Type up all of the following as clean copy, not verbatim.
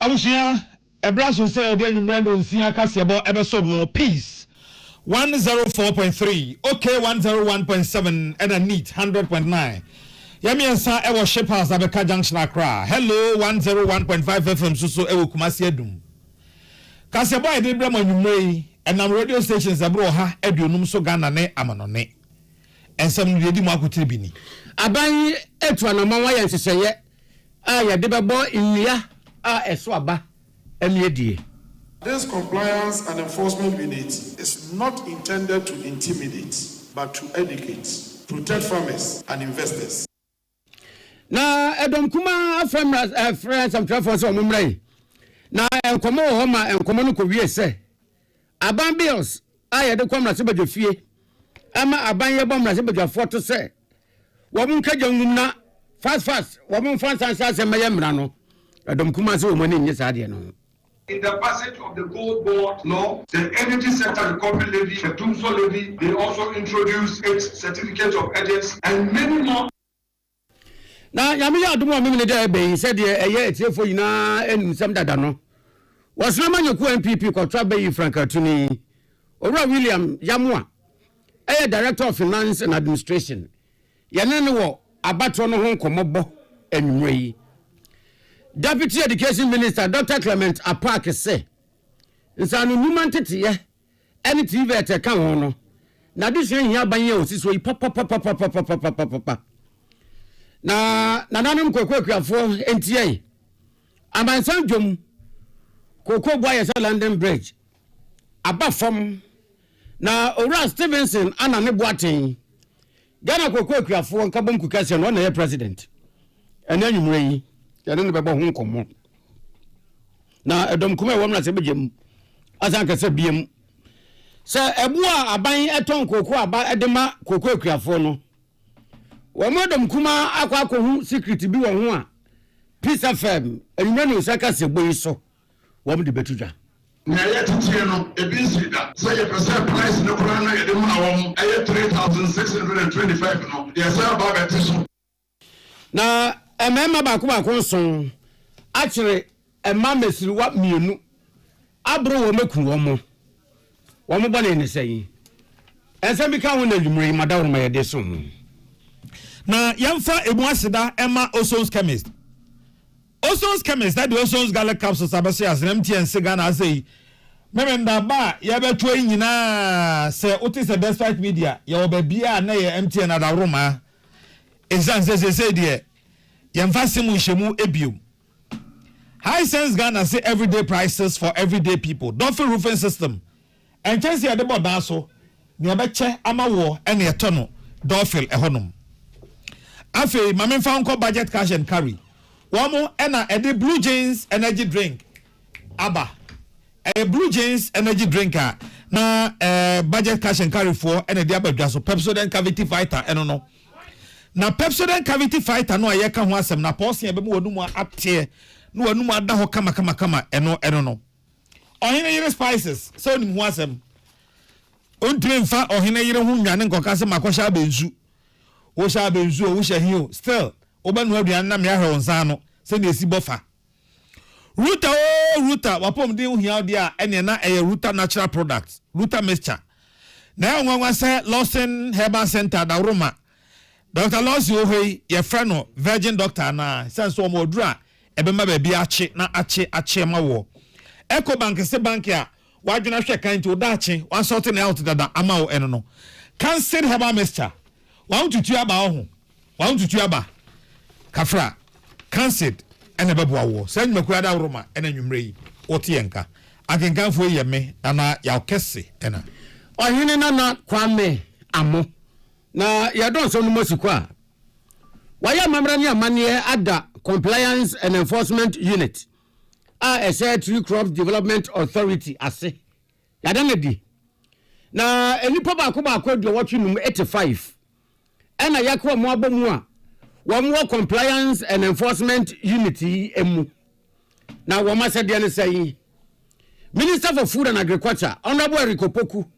Abushia, a brass will say again, Brandon Sia Cassiabo, Eberso, peace 104.3, okay 101.7, and a neat 100.9. Yami and Sa Ewa Shepers Abeka Junction Accra. Hello 101.5 FM Suso Ewo Kumasi Edum. Cassiabo, I did Brahma Numei, and our radio stations abroha Edunum so Ghana ne Amanone. And some lady Makutibini. Abai Etwana Mawaya and say, ya debabo inia eswaba emyedie. This compliance and enforcement unit is not intended to intimidate but to educate, protect farmers and investors. Na edom kuma friends and travelers omumrai. Na enkomo ho ma enkomo no ko wie se. Aban bills ya de kwamra se badwafie. Ama aban ye bomra se badwafo to se. Wo mun kagangum na fast woman fans and says no Adam Kuma so money in no. In the passage of the gold board law, the energy sector recovery levy, the Tumso levy, they also introduced its certificate of agents and many more. Now Yamiya do more there be said a year it's for you now and some data no. Was no man you MPP contra bay Frank Tuni or William Yamwa, a director of finance and administration. Yanano abatro no ho komobo enwei. Deputy Education Minister Dr. Clement Apak say nsanu numa ntete ye ene TV ete ka ho no na de hwe hia ban ye osiso yi papa na nananum kokwakuafo entie amansan dwom kokwo boye sa London Bridge abafom na Ora Stevenson ana ne boaten Ghana kokwakuafo nka bonku kase no na ye president ene anwumre yi ya ne bebo ho nkomo na edom kuma wom na se begem asan kase biem se ebu a aban eton kokwa aba edema kokwakuafo no wo modom kuma akwakohu secret bi wo ho a Peace FM enwumre no saka se boyi so wo de betudwa na yet no ebisida say your percent price no kura na yede mu awom aye 3625 no dey say ba betiso na emema ba ko son akire emma mesiriwa mienu abro wo meku wo mo bone ne sei ense bi ka ho na dwumre madawo ma yede so na yamfa emu aseda emma Oson's chemist that the Oson's Gala capsules abase as MTN Sigana say memenda ba ya betwo nyina se otis a despite media ya obabia na ye MTN adaroma exanse say de yamfa simu shemu ebium high sense Ghana say everyday prices for everyday people Dolphin roofing system and chance ya de boda so ne beche amawo ene etono Dolphin ehonum afi mamemfa nko budget cash and carry Wamo ena edi Blue Jeans energy drink aba Blue Jeans energy drinker na budget cash and carry for ena di abadwa so Pepsodent cavity fighter eno no na Pepsodent cavity fighter no ayeka ho asem na pause ebe mu wonum atie no wonum ada ho kama eno no ohine yire spices so nim ho asem ontime mfa ohine yire ho nwane nkoka se makosha benzu wo sha benzu wo sha hio still obanu aduan na me ahwe onsan no se na esi bofa Ruta wapom de ohia de a ene na Ruta natural products Ruta mixture na nwanwa se Lawson Herbal Center da Roma Dr. Lawson ohei ye friend no Virgin Doctor na sense o modura ebema ba bi ache na ache mawo Ecobank se bank a wadwena hwe kan ti odache one sorting out dada amawo eno no Cancer Herbal mixture wan tutu aba ho wan tutu aba kafra cancer ene bebo awo san makura da Roma ene nwumre yi otienka akenkanfo yeme na ya kese ena ohine na kwame amo na ya don so no mosikwa waya mamra ni amane ada compliance and enforcement unit a Tree Crops Development Authority ase ya dan di na enipa ba ko do watwe num 85 ena yakwa mo abamu a Wamwa compliance and enforcement unity emu. Na wama said the say Minister for Food and Agriculture, Honorable Rikopoku,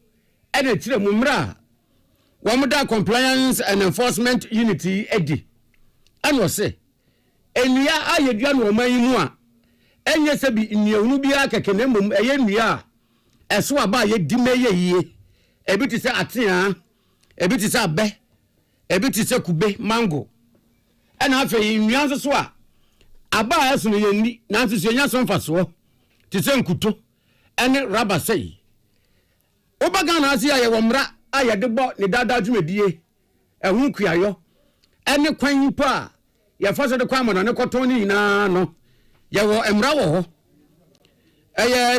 and a chile mumra. Wamuda compliance and enforcement unity edi. And was say, Elia ayeduan woman enye se bi nnianu bia keke na mmom eye nnua eso aba ye dime ye yie ebi ti se atea ebi ti se abe ebi ti se kube mango ena afi nnua nso so a aba eso no ye ni na nso so nya so mfaso ti se nkuto ene raba sei obaga na ase aye womra aye de bo ne dada dwumadie ehun kuayo ene kwan pa ya fase de kwan mo ne koton ni na no ye wo emra wo ho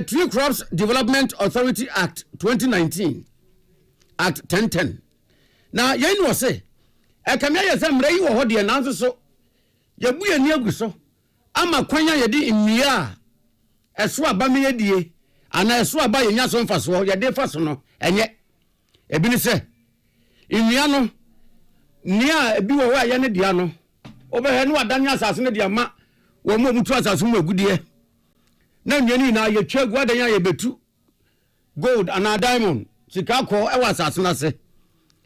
Tree Crops Development Authority Act 2019 Act 1010 na ye no se kamya ye se mra yi wo ho de na nso so ye bu ye ni agu so ama kwanya ye di nnua eso aba me ye die ana eso aba ye nya so mfaso ye de faso no enye ebi ni se nnua no nia ebi wo wa ye ne dia no obehe no adanya asase ne dia ma wo mo mutu asase mo agudie na nyani na ye twegu adanya ye betu gold and diamond sika ko e wa asase na se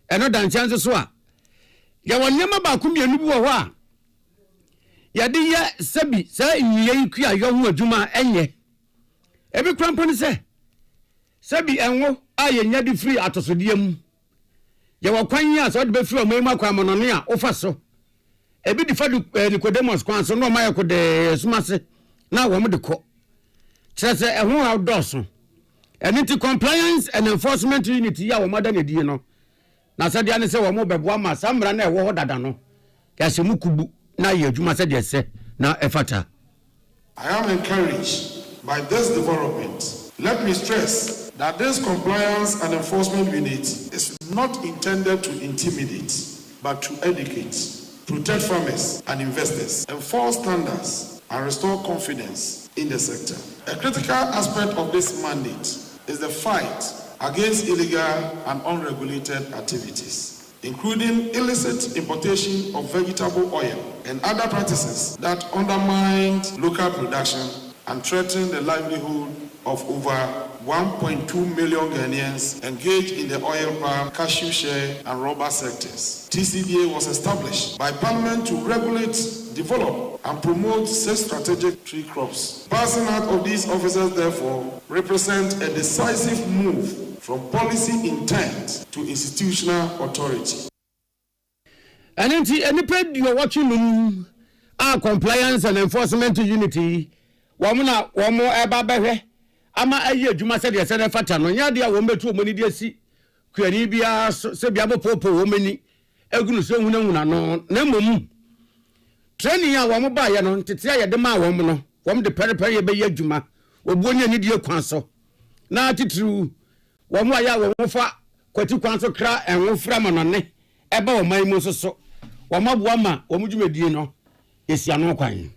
eno dan chance so a ye wonyema ba ku mienu bi wo ho a ye de ye sabi sa nwie iku ayo ho adwuma enye ebi krampo ni se sabi enwo a ye nya di free atosodie mu ye wakwan ya so de be free o mema kwa mo no ne a ofa so ebi di fadu Nicodemus kwan so no ma ye ko de sumase na wo mo de ko chese ehun outdoors entity compliance and enforcement unit ya wo madan edie no na se dia ne se wo mo beboa ma samra na ewo ho dada no ya se mukubu na ye adwuma se de se na efata. I am encouraged by this development. Let me stress that this compliance and enforcement unit is not intended to intimidate, but to educate, protect farmers and investors, enforce standards, and restore confidence in the sector. A critical aspect of this mandate is the fight against illegal and unregulated activities, including illicit importation of vegetable oil and other practices that undermine local production and threaten the livelihood of over 1.2 million Ghanaians engaged in the oil palm, cashew share, and rubber sectors. TCDA was established by Parliament to regulate, develop, and promote such strategic tree crops. Passing out of these officers, therefore, represent a decisive move from policy intent to institutional authority. And any paid you are watching our compliance and enforcement unity, wamuna wamo ebabehe. Ama ayi adwuma se de se ne fata no nya de a wo metu omoni de asi kwani bia se bia popo wo mani agunu so hunahuna no na mmom training a wo mo ba ye no tete aye de ma wo mo no wo mo de perepere ye be ye adwuma obuonya ni de kwan so na titru wo mo aya wo mo fa kwati kwan so kra enwo fra ma no ne eba wo man mu so wo mo boa ma wo mo dwumadie no yesi ano kwan.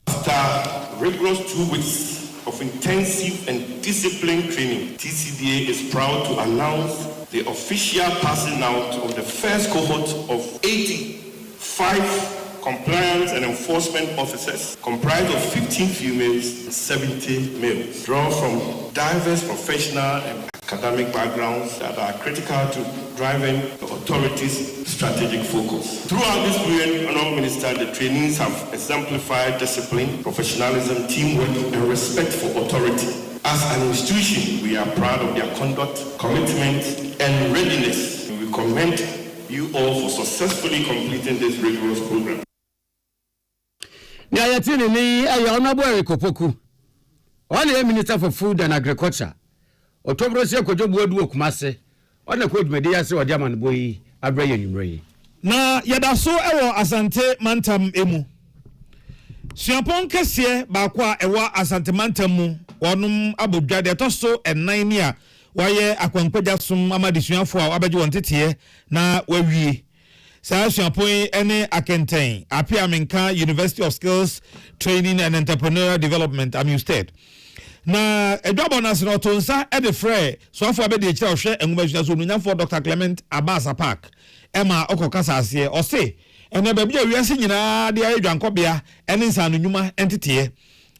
After rigorous 2 weeks of intensive and disciplined training, TCDA is proud to announce the official passing out of the first cohort of 85 compliance and enforcement officers, comprised of 15 females and 70 males, drawn from diverse professional and academic backgrounds that are critical to driving the authorities' strategic focus. Throughout this period, Honorable Minister, the trainees have exemplified discipline, professionalism, teamwork, and respect for authority. As an institution, we are proud of their conduct, commitment, and readiness. And we commend you all for successfully completing this rigorous program. Nyayatini ni Honorable Kopoku, one Minister for Food and Agriculture. Otobrosi akojobu edu okumase ona ko dwumede ya se odi amane boyi abraye nwumre na yada so ewo Asante Mantam emu suapon kese ba kwa ewo Asante Mantam mu wonum abodwade etoso enan ni a waye akwankwaja sum amadisuafo a abeje wontete na wawie sa suapon ene Akenten Apiamenka University of Skills Training and Entrepreneurial Development Amusted na edwabo na se no tonsa e de frɛ so afọ abedi ekira ohwe enwumahua so nunyafo Dr. Clement Abasa Park ema okokasa ase ose ene ba bia wiase nyina de ayedwankobea ene nsa no nwuma entete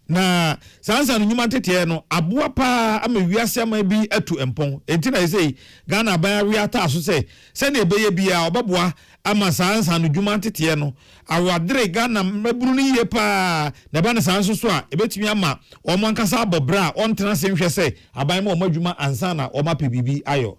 na sansa no nyuma tete no aboa pa ama wiase ama bi atu empon enti na say Ghana ban wi ata so say na ebeye bia obaboa ama sansa no nyuma tete no awadre Ghana maburu ni ye pa na ba na sanso so a ebetumi ama omo ankasa abobra ontena se nhwe say aban ma omo adwuma ansa na omo PBB ayo.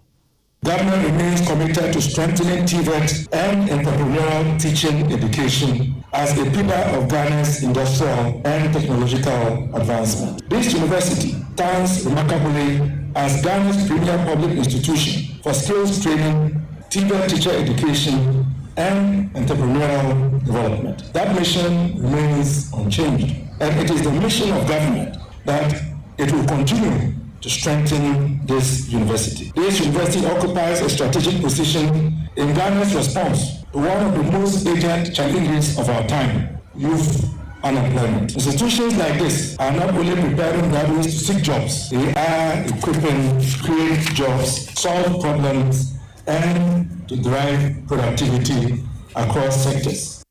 Government remains committed to strengthening TVET and entrepreneurial teaching education as a pillar of Ghana's industrial and technological advancement. This university stands remarkably as Ghana's premier public institution for skills training, TVET teacher education, and entrepreneurial development. That mission remains unchanged, and it is the mission of government that it will continue to strengthen this university. This university occupies a strategic position in Ghana's response to one of the most urgent challenges of our time, youth unemployment. Institutions like this are not only preparing graduates to seek jobs, they are equipping to create jobs, solve problems, and to drive productivity across sectors.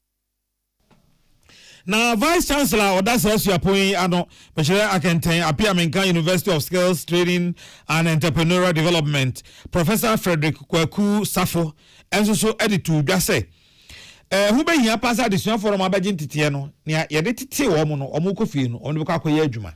Now, Vice Chancellor, that's also your point. Ano, Mr. Akan, Akan University of Skills Training and Entrepreneurial Development, Professor Frederick Kwaku Safo, and so editor, just say, who be here pass additional for my budget Titiano, near Yaditi woman or Mukofino, on the Kakuyajuma.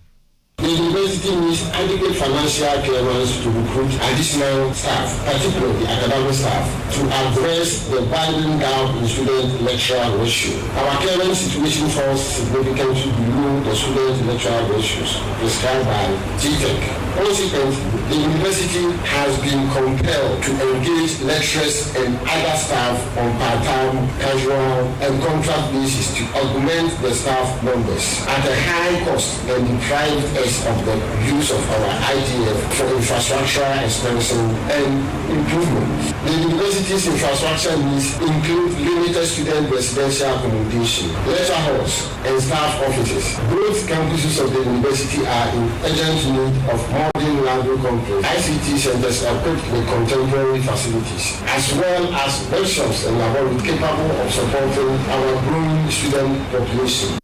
The university needs adequate financial clearance to recruit additional staff, particularly academic staff, to address the widening gap in student-lecturer ratio. Our current situation falls significantly below the student-lecturer ratios prescribed by GTEC. Consequently, the university has been compelled to engage lecturers and other staff on part-time, casual, and contract basis to augment the staff numbers at a high cost and deprive us of the use of our IDF for infrastructure expansion and improvement. The university's infrastructure needs include limited student residential accommodation, lecture halls, and staff offices. Both campuses of the university are in urgent need of modern library complex, ICT centers equipped with contemporary facilities, as well as workshops and laboratories capable of supporting our growing student population.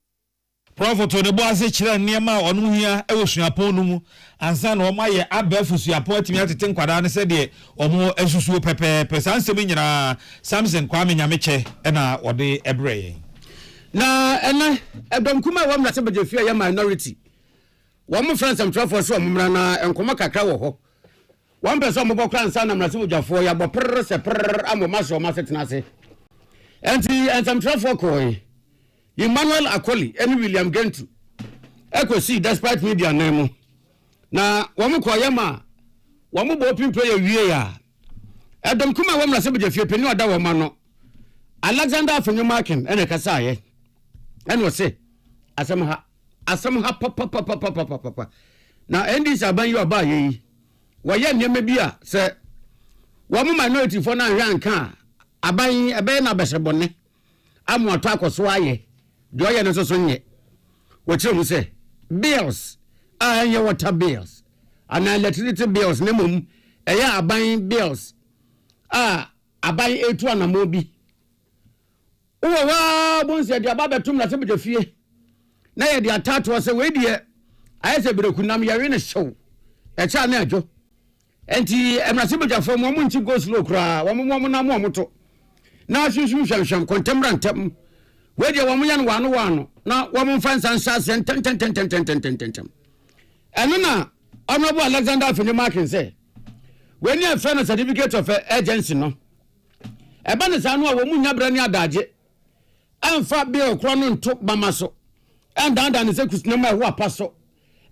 Prof to the boss chira niema onu hia e wosuapon no mu ansa na o maye abafu suapon atimi atete nkwada ne se de omo asusuo pepe sansem nyina Samson Kwame Nyameche na wode ebreye na ena edomkuma wa mrase bejefia ya minority wo mo friends am trafo so omra na enkoma kakra wo ho one person mo bokra ansa na mrase bojafo ya boprer se prr amoma so ma setena se enti ensam trafo koi Emmanuel Akoli and William Gentu. Echo see despite media name. Na wamu kwa yama wamu bo open player wie ya. Adam kuma wamla sebe je penu ada wo mano. Alexander Afenyumakin ene kasa ye. Ene say asem ha papa. Na endi saban yo ba ye. Wo ye nyeme bia se wamu minority for na hwan kan aban ebe na besebone. Amu ato akoso aye. Do you know so? What you say? Bills. Your water bills. And electricity bills. Nemum. Are buying bills. I buy a and a mobi. Oh, once the Ababa Tum la Sabbath fear. Nay, the attack was away, dear. I said, but Kunami are in a show. A channel, Joe. And he and a Sabbath from one to go slow cry. One woman, no moto. Now she shall contemporary. Where you want one now, woman friends and shots and 10. And now, Honorable Alexander Afenyumakin say, when you have found a certificate of agency, no, a banasano, woman, Yabrania Daje, and Fat Bill Cronon took Mamaso, and down is a Kusnama Wapaso,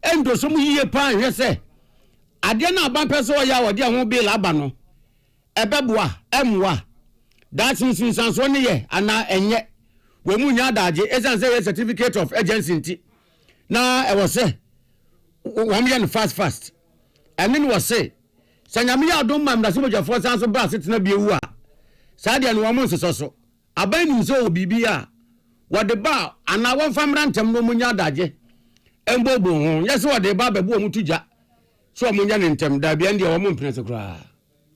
and do some year pine, yes, say, I dare not Bampaso Yawa, dear won't be Labano, a Babua, Mwa, that's in Sansoni, and now and yet. We munya daje esan say certificate of agency nti na e was say one year fast and then was say sanyame ya don mam na so bojafo san so bra setena biewu a sa de no won so aban ni so obibi a wode ba ana won famra ntem no munya daje embobo ho yes wode ba bebu omutuja so munya ne ntem da bia ndie wo mo mpene se kra.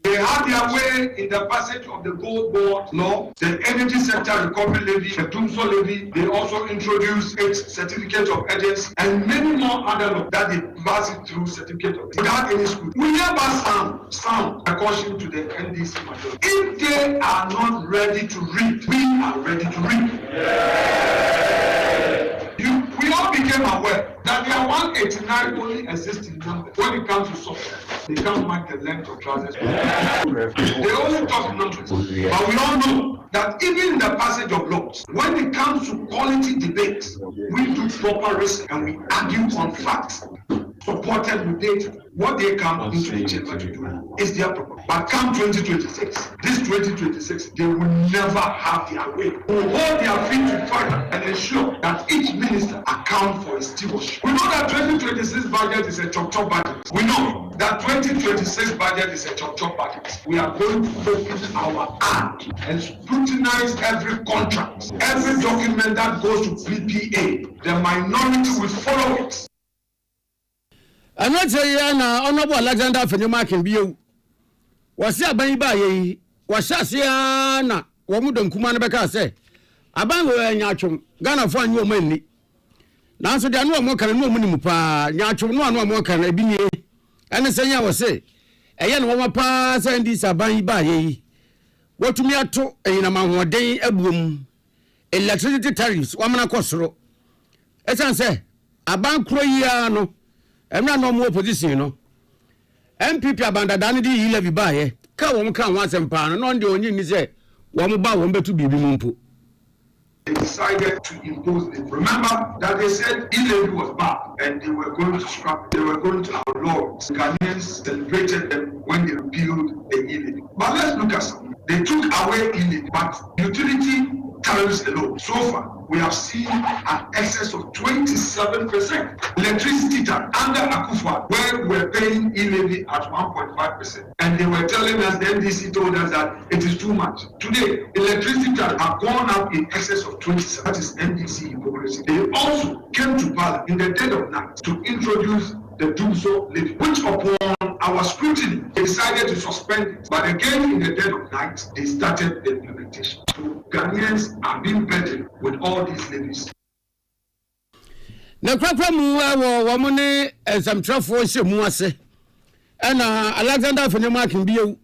The had their way in the passage of the gold board law, the energy sector recovery levy, the Tumso levy. They also introduced its certificate of urgency and many more other laws that they pass it through certificate of without any school. We never sound a caution to the NDC majority. If they are not ready to read, we are ready to read. We all became aware that there are 189 only existing numbers when it comes to software. They can't mark the length of trousers. They only talk numbers. But we all know that even in the passage of laws, when it comes to quality debates, we do proper research and we argue on facts, supported with data. What they come into the chamber to do is their problem. But come 2026, this 2026, they will never have their way. They will hold their feet to fire and ensure that each minister account for his stewardship. We know that 2026 budget is a chop-chop budget. We know that 2026 budget is a chop-chop budget. We are going to focus our eye and scrutinize every contract, every document that goes to PPA. The minority will follow it. I'm not saying Honorable Alexander Fenyoma can be you. Was ya bayi was ya na Wamudon Kumana Beka say. Abango and Yachum, Ghana for new money. Now so there are no more can no money pa, Yachum no more can I be. And the same was say, a young woman pass and this abayi bayi. What to me at two in a man one day a boom. Electricity tariffs, woman a costro. As I say, a bank croyano. I'm not no more position, you know. MPP abandoned the levy by come once and pound, and the only say, one about one to be removed. They decided to impose it. Remember that they said e-levy was bad and they were going to scrap, they were going to outlaw. Ghanaians celebrated them when they repealed the e-levy. But let's look at something. They took away e-levy, but utility tariffs alone. So far, we have seen an excess of 27%. Electricity tariff under Akufa, where we're paying e-levy at 1.5%. And they were telling us, the NDC told us that it is too much. Today, electricity tariff have gone up in excess of 27%. That is NDC hypocrisy. They also came to Parliament in the dead of night to introduce the Tumso levy, which upon our scrutiny, they decided to suspend it. But again, in the dead of night, they started the implementation. So Ghanaians are being burdened with all these levies. The Krakramu, woman, and some truffle, Muase, and Alexander Fenyoma can be you.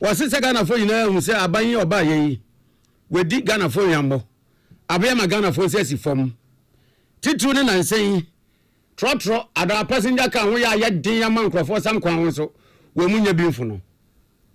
Was it a Ghana for you know who say, I buy you or buy ye? We did Ghana for Yambo. I bear my Ghana for Sessi from Titunin and saying, Trotro, ada passenger can we are yet dear man for some crown so when you're beautiful.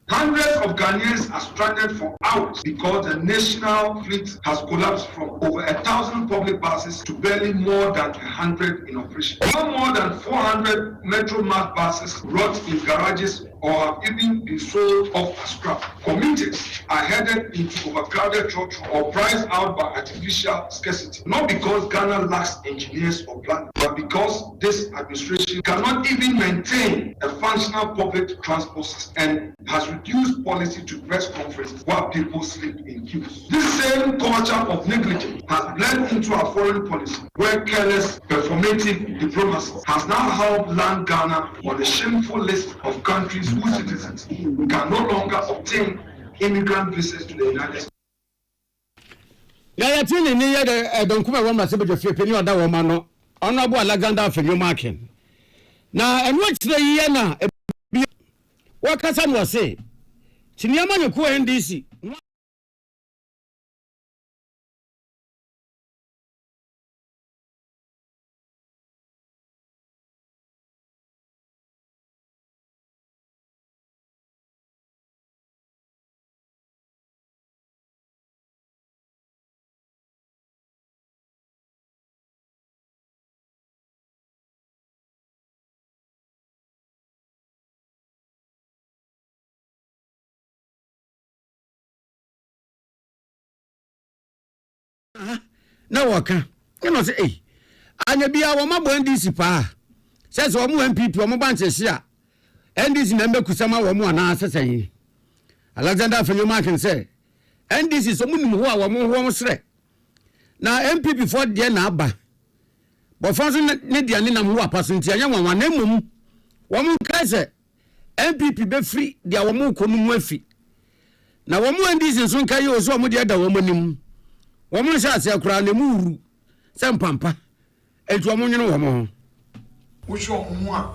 Hundreds of Ghanaians are stranded for hours because the national fleet has collapsed from over 1,000 public buses to barely more than 100 in operation. No more than 400 Metro Mass buses rot in garages or have even been sold off as scrap. Commuters are headed into overcrowded trucks or priced out by artificial scarcity. Not because Ghana lacks engineers or planners, but because this administration cannot even maintain a functional public transport system and has reduced policy to press conferences while people sleep in queues. This same culture of negligence has bled into our foreign policy, where careless performative diplomacy has now helped land Ghana on a shameful list of countries whose citizens can no longer obtain immigrant visas to the United States. Yaya tini ni ye don't come one must be free penny or that woman no. Honorable Alexander Fenyoma na enwo kire ye na what kasa no say Chinyama nyoku NDC na waka you know say eh anya bia wo mabo NDC pa says wo mo MPP wo mo banche hia NDC na mbekusama wo mo ana asesan Alexander Fenyoma can say NDC so munim ho a wo mo sre na MPP for de na aba bo fonso ne de ne nam ho apaso ntia nya wanwa na mum wo mo kai say MPP be free dia wo mu ko mu afi na wo mu andi sin so nka ye o so mo de da wo manim wo mu sha ase akura na mu uru se mpampa etu wo mu nwene wo mo which one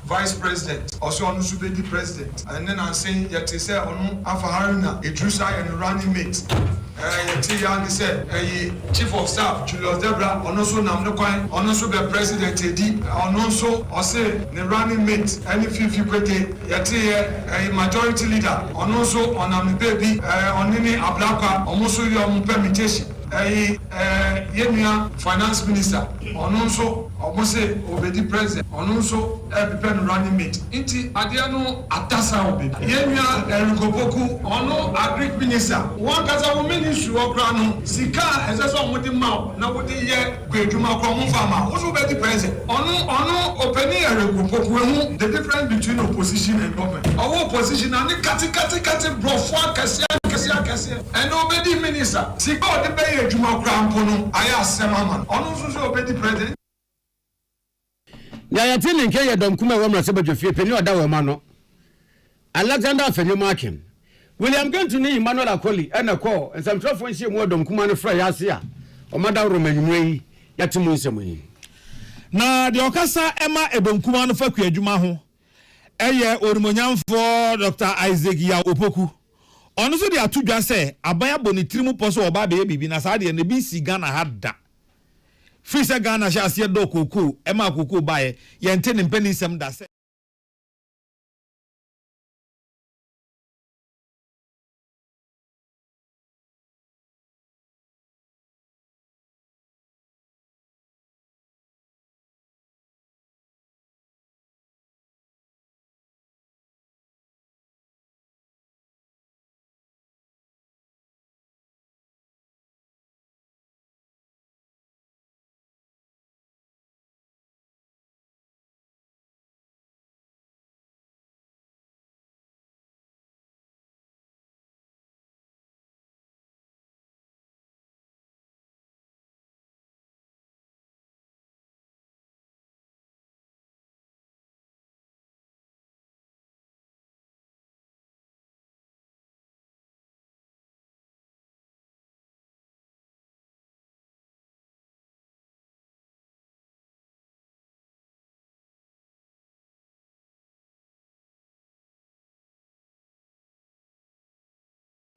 vice president also on the president and then I'm saying yet say on afaharina Idrisa and running mate yet said chief of staff Julius Debra on also nam no kwan on also the president edi on also or say the running mate any 50 kwete yet majority leader on also on am baby on any ablaka almost your permutation yemia finance minister on also almost say obedi president on also depend running mate inti adiano atasa obi yemia erikopoku ono agric minister one kasa wo ministry okra no sika eseso omudi ma na wodi ye gweduma kro mo farmer also obedi president ono openi erikopoku ehu the difference between opposition and government our opposition and kati brofwa kase and obedi minister sika odi be edwuma kra mpo no aya asema man ono so obedi president na ya tini nke ya dom kuma wa mra se badwafie peni oda wa ma no Alexander Afenyo Akan William Gentu ni Emmanuel Akoli ena ko ensamtrofo nsie mu dom kuma no fra ya ase a o mada romanwumwe ya timu nsemu yi na de okasa ema edom kuma no fa kuadwuma ho eye orumonyamfo Dr. Isaac ya Opoku ono so de atudwa se abaya bonitirimu poso oba be bibi na sa de ne bi si Ghana hada Frisa Ghana sha ase do koko ema koko bae ye nte ne mpani sem da se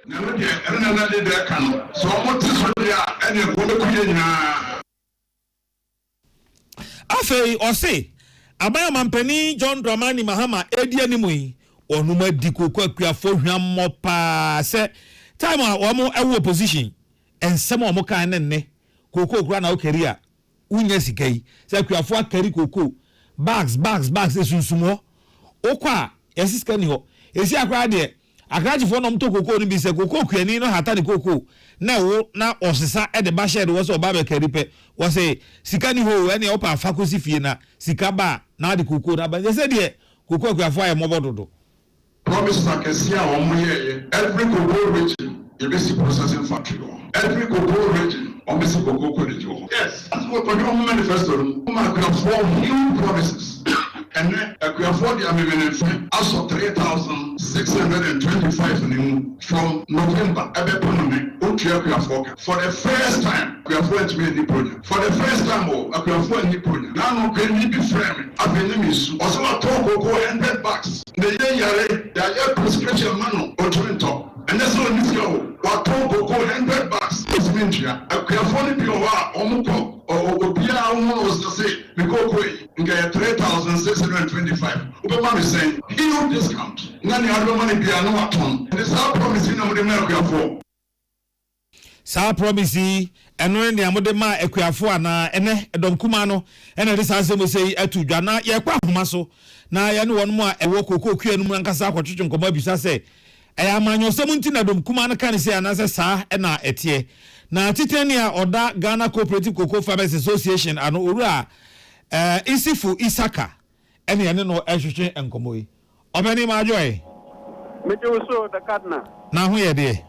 Never did another day can so what is and you go to Afei ose abaya mampani John Dramani Mahama edi animu yi onuma di kokko akuafo hwammo pa se time a wo mo ewo opposition ensem o mo kan ne kokko kura na o career unya sikai se akuafo akari kokko bags esunsumo okwa yesiska ni ho esi akra de akrajifo no mto kokko ni bi se kokko kuani no hata ni kokko na wo na osesa e de ba share wo so ba be kari pe wo se sika ni ho ene opa fakosi fie na sika ba na de kokko na ba se de kokko akuafo aye mobododo promises akesia o mo ye every kokko region you be processing factory every kokko region o be kokko college yes that's what we do manifesto o ma graph new promises and akuafo de amemene as of 3,625 from November for the first time akuafo to be in the project for the first time akuafo in the project now no can be frame avenue also talk go 100 bucks the yare ya prescription manu o to and that's all this go what talk go 100 bucks is mentia akuafo ni bi o wa omuko obia almost the say because we get 3,625 ubema me saying huge discount nani ado money bia no aton and this our promise na mo de make akuafo sa promise eno ne amode ma akuafo ana ene edom kuma no ene de sa semo sei atudwa na ye kwa homa so na ye ne won mo a ewo kokko kuanu mu nkasa akotwetwe nkomo abisa se eya amanyo semunti na dom kuma no kan se ana se sa ena etie na titani a oda Ghana Cooperative Cocoa Farmers Association ano owura Isifu Isaka ene ene no ehwehwe enkomo yi obani ma joy meje so the cardinal na ho ye de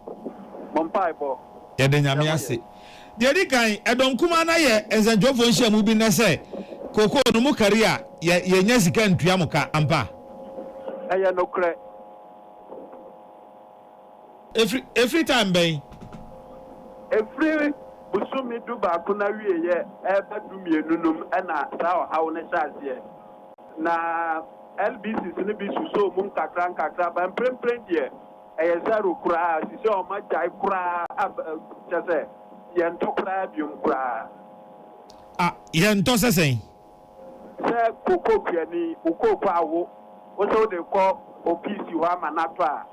mompai bo ye de nyame ase de di kan edom kuma na ye ensanjofo nhyiamu bi na se cocoa no mu career ye nya sika ntua muka ampa ɛyɛ nokorɛ. Every time bɛn. Every busumi du baako na wie yɛ ɛbɛ du mmienu nom ɛna saa ɔhaw ne hyɛ aseɛ. Na LBC ne bi suso mu nkakra ba mprempren deɛ ɛyɛ zero koraa sisi ɔma gyae koraa kyɛ sɛ yɛntɔ koraa biom koraa. Yɛntɔ sɛ sɛn. Sɛ koko kuani ukoko awo wosɛ wode kɔ opisi hɔ ama nato a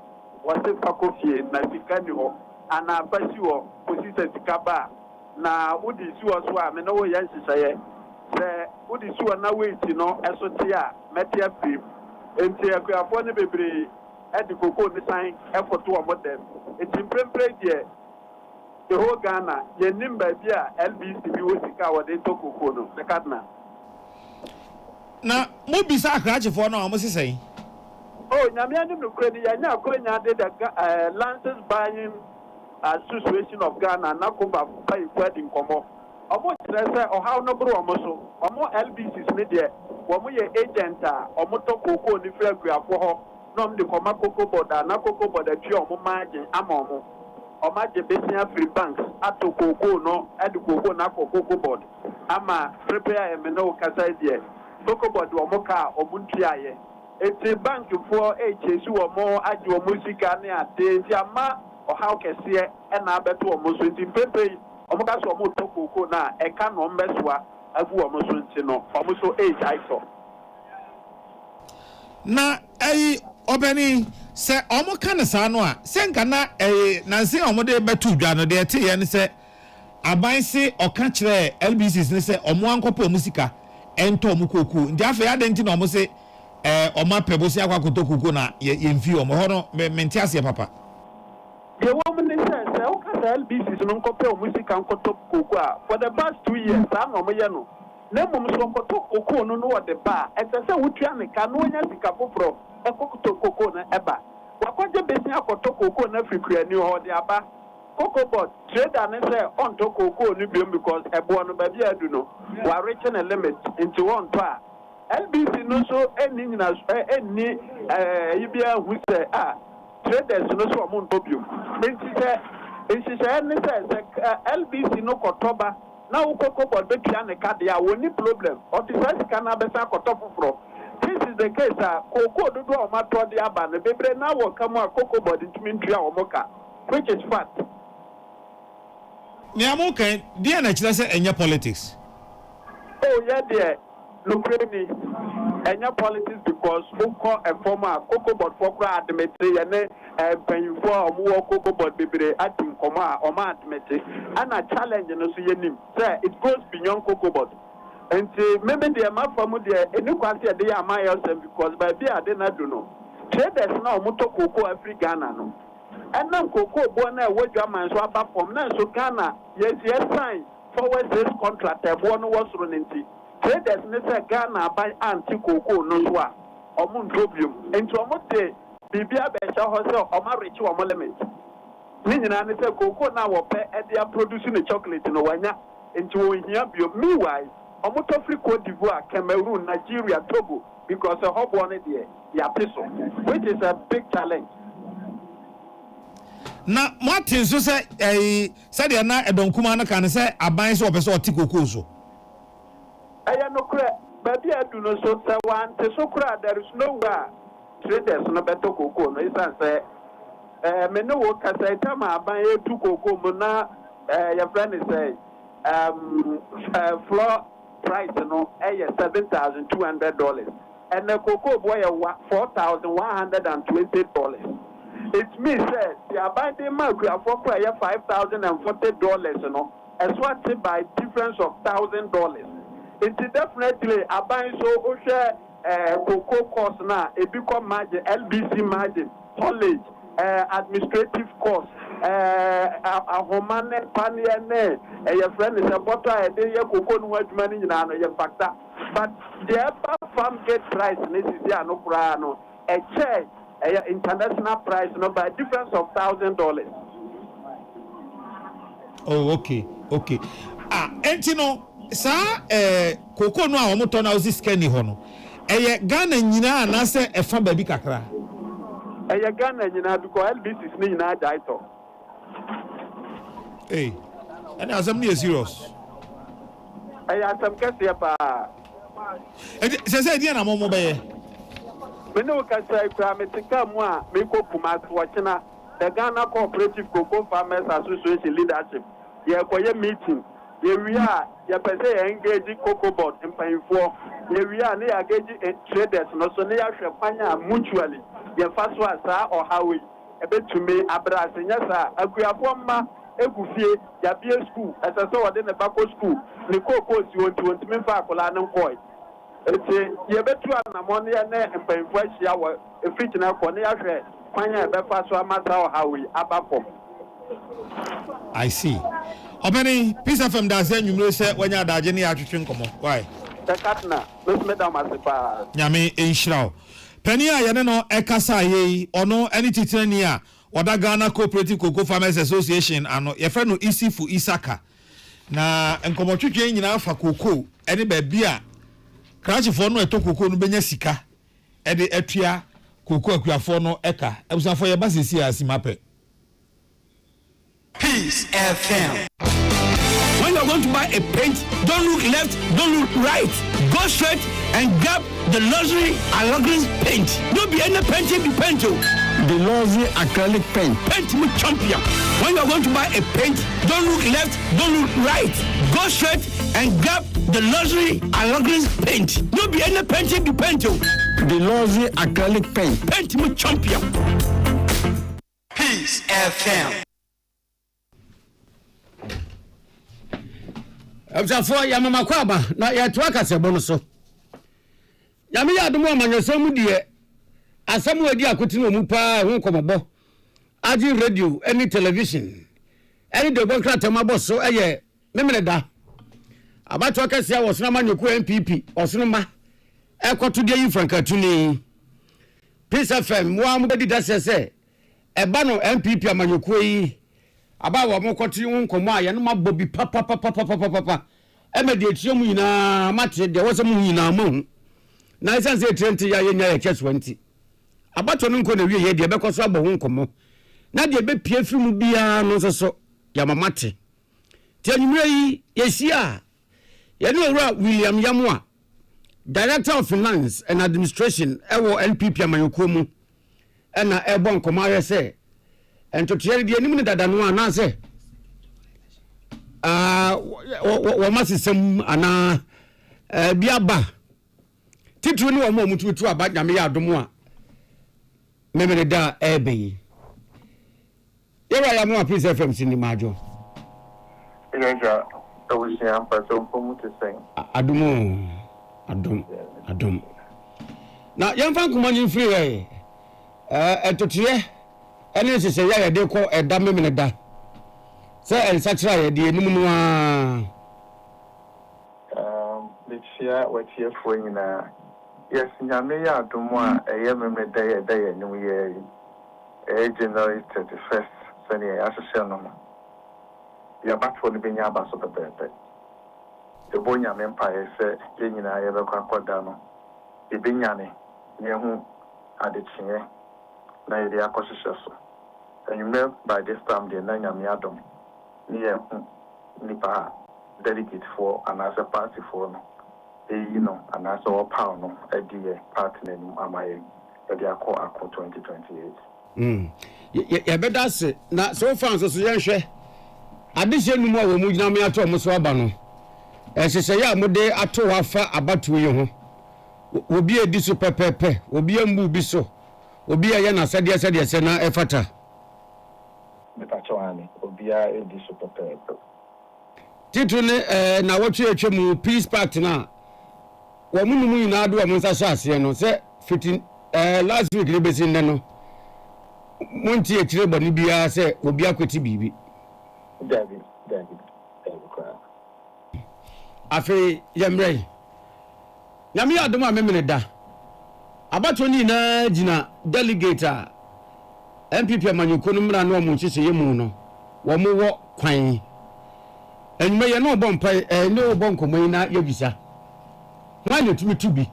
wɔse fa kɔ fie na sika ni hɔ anaa fa si hɔ kɔsi sɛ sika ba na wode si hɔ so a me ne woyɛ nhyehyɛeɛ sɛ wode si hɔ na weiti no ɛso te a mɛte afirim enti akuafoɔ no bebree ɛde koko ne san ɛfoto wɔ mo dɛm enti mprempren deɛ the whole Ghana yɛnim baabi a LBC bi wɔ sika a wɔde tɔ koko no mekadena. Na mo bisa akrachefoɔ no a mo sesɛn. Oh, nyame anim no kura ni yanya akonya de the Lances Buying Association of Ghana na komba fa ikwadi nkomo. Omo kyerɛ sɛ ɔhaw no bro omo so. Omo LBCs ne de wɔn yɛ agent a omo tɔ koko ni fra akuafo hɔ. Na ɔmo de kɔma koko board na koko board atwi omo margin ama omo. Omo agye besia free banks ato koko no ɛde koko na koko board. Ama prepare me no kasa deɛ. Koko board omo ka omo ntuaye. Eti bank for HSU omo agye omo sika ne ade nti ama ɔhaw kɛseɛ ɛna abɛto omo so nti pepe omo ka so omo to koko na ɛka no mbɛsoa agu omo so nti no omo so iso Na obeni sɛ omo ka ne saa no a sɛ nka na nanse omo de betu dwa no de te ye ne sɛ aban se ɔka kyerɛ LBCs ne sɛ omo ankɔpɔ omo sika ɛntɔ omo koko nti afɛ ya de nti na omo se Oma pebosi akwa kutokuko na yemfi omo hono mente ase papa. Ye woman say o ka LBC no nkope o musika nkoto koko a for the past 2 years am no ye no. Na mum so nkoto koko no no de ba. E se wotua ne ka no onya sika foforo e kokoto koko na eba. Wakwaje besi akoto koko na frikuani ho de aba. Cocoa board trader ne say on to koko no biom because ebo no ba bia adu no. Wa reaching a limit into one pa. LBC no so any ibia who say traders no so amount obium. Nti say LBC no kotoba na ukoko board betua ne card ya woni problem. Or the first kana besa kotofu fro. This is the case koko dodo o ma to de aba no bebre na wo kam a koko board ntumi ntua o moka which is fact. Ni amukan dia na kire say enya politics. Oh yeah there. Look any politics because Oko a former Cocoa board for Admetri and paying for a more Cocoa board baby at Koma or Admetri and a challenge and also say it goes beyond Cocoa board. And maybe the amount from the any quantity they are my yourself because by beer I didn't know. Traders now Moto Cocoa every Ghana no. And now Cocoa born a wage man swap up from now so Ghana yes sign forward this contract a one was running. Traders ne say Ghana by anti cocoa no so a omo ntrobium enti omo de bibia be sha ho say omo rechi omo limit ni nyina ne say cocoa na wo pe e dia producing the chocolate no wanya enti wo hia bio meanwhile omo to free Cote d'Ivoire, Cameroon, Nigeria, Togo because a hub one there ya peso which is a big challenge. Na Martin so say said na edonkuma na kan say aban so opeso oti cocoa so no credit, but I do not so say one so crowd there is no way traders no better cocoa. No, it's say, me no work as I tell my buy 2 cocoa, na your friend is say, floor price no, $7,200, and the cocoa boy $4,120. It means that the abiding market for $5,040, no, as what by difference of $1,000. It's definitely a buying so share cocoa cost now, a become margin, LBC margin, haulage, administrative cost, a homane paniane, your friend is a butter, a day cocoa no money in your factor. But the upper farm gate price, this is the no prano, a check, international price, no by difference of $1,000. Oh, okay. And you know. Sa cocoa no a omo to na osi scan ni ho no eye Ghana nyina na se efa ba bi kakra eye Ghana nyina because LBC ni nyina jaito and asem ni serious eye asem kese pa se dia na momo be me no ka sai kwa me tika mu a me ko kuma so china the Ghana Cooperative Cocoa Farmers Association leadership ye koye meeting ye wi a ye pese ye engage cocoa board mpanfo ye wi a ne ya engage traders no so ne ya hwe kwanya mutually ye fa so asa or hawe ebetumi abrase nya sa akuafo mma egufie ya bie school esa so wode ne bako school ne cocoa si wonti me fa akola ne nkoi eti ye betu anamo ne ne mpanfo ahia wo efiti na ko ne ya hwe kwanya ebefa so amata or hawe abafo. I see. Obeni Peace FM da se nwumre se wanya adaje ne atwetwe nkomo. Why? Tekatna, let's make them asipa. Nyame enhiraw. Pani a yene no ekasa ye ono eni titirani a oda Ghana Cooperative Cocoa Farmers Association ano ye fe no Isifu Isaka. Na nkomo twetwe nyina afa cocoa eni ba bia krachifo no eto cocoa no benya sika e de atua cocoa akuafo no eka. Ebusafo ye basisi asimape. Peace FM. When you're going to buy a paint, don't look left, don't look right. Go straight and grab the luxury acrylic paint. Don't be any painting be paint. The luxury acrylic paint. Paint me champion. When you're going to buy a paint, don't look left, don't look right. Go straight and grab the luxury acrylic paint. Don't be any painting be paint. The luxury acrylic paint. Paint me champion. Peace FM. Absafo ya mama kwaba na ya tuaka sebo no so. Ya me ya adumo amanyesam die asam wadi akoti no mu pa ho komobo. Agi radio any television. Any de bon krata mabo so eye memene da. Abato akase ya wosona manyoku MPP osono ma. Ekoto de yi frankatuni. Peace FM wa mu bedi da sese. Eba no MPP amanyoku yi aba wa mo kwoti won komo a ye no mabọ bi papa emedi etio mu nyina mate de wo se mu nyina mo na isanse 20 ya ye nya ye che 20 abato no nko na wie ye de be koso abọ won komo na de be pie fi mu bia no so ya mamate ti anyumre yi yesia ye no owura William Yamwa Director of Finance and Administration ewo NPP amanyokuo mu na ebo nkomo aye se entotiere die nimu ne dada no ana se wo masisem ana biaba titru ni wo mo mututu aba nyame ya adom a memere da ebe yera ya mo Peace FM sini majo Ileja awusia ampaso mpomu te sen adom na yemfa kumanyi free entotiere ene sese ya de ko eda memene da se el sachra ya de enimu no a lechia watie fo nyina yes nyame ya adomo a eye memene da ya da ya nimu ye January 31st sani ya asese no ya batwo ni benya abaso pepepe ebo nyame mpa ye se ye nyina ye be kwa koda no e benyane ye hu adechie na yedi akoshisha so and by this time the nyame adom near nipa delegate for and as a party for no and as all pound no partner amaye the akọ 2028 ya beda se na so fans so ye hwe adehye numu a wo mu gina me ato mo so aba no sese ya mo de ato wafa abatu ye ho obi edi so pepepe obi ambu bi so obi aye na sade se na efata metachoani obi a edi so pepepe titu ne na wotwe atwemu peace pact na wo munumu ina ado mo nsa hyase no se 15 last week le besi nne no monti ekire bani bia se obi akweti bibi David kwa afi yemre nyame adom a memene da abato ni na gina delegate a MPP amanyuko no mra no mo nchese yemu no wo mo wo kwan enme ye no bompa ne wo bonko mai na yebisa na ne tumi tubi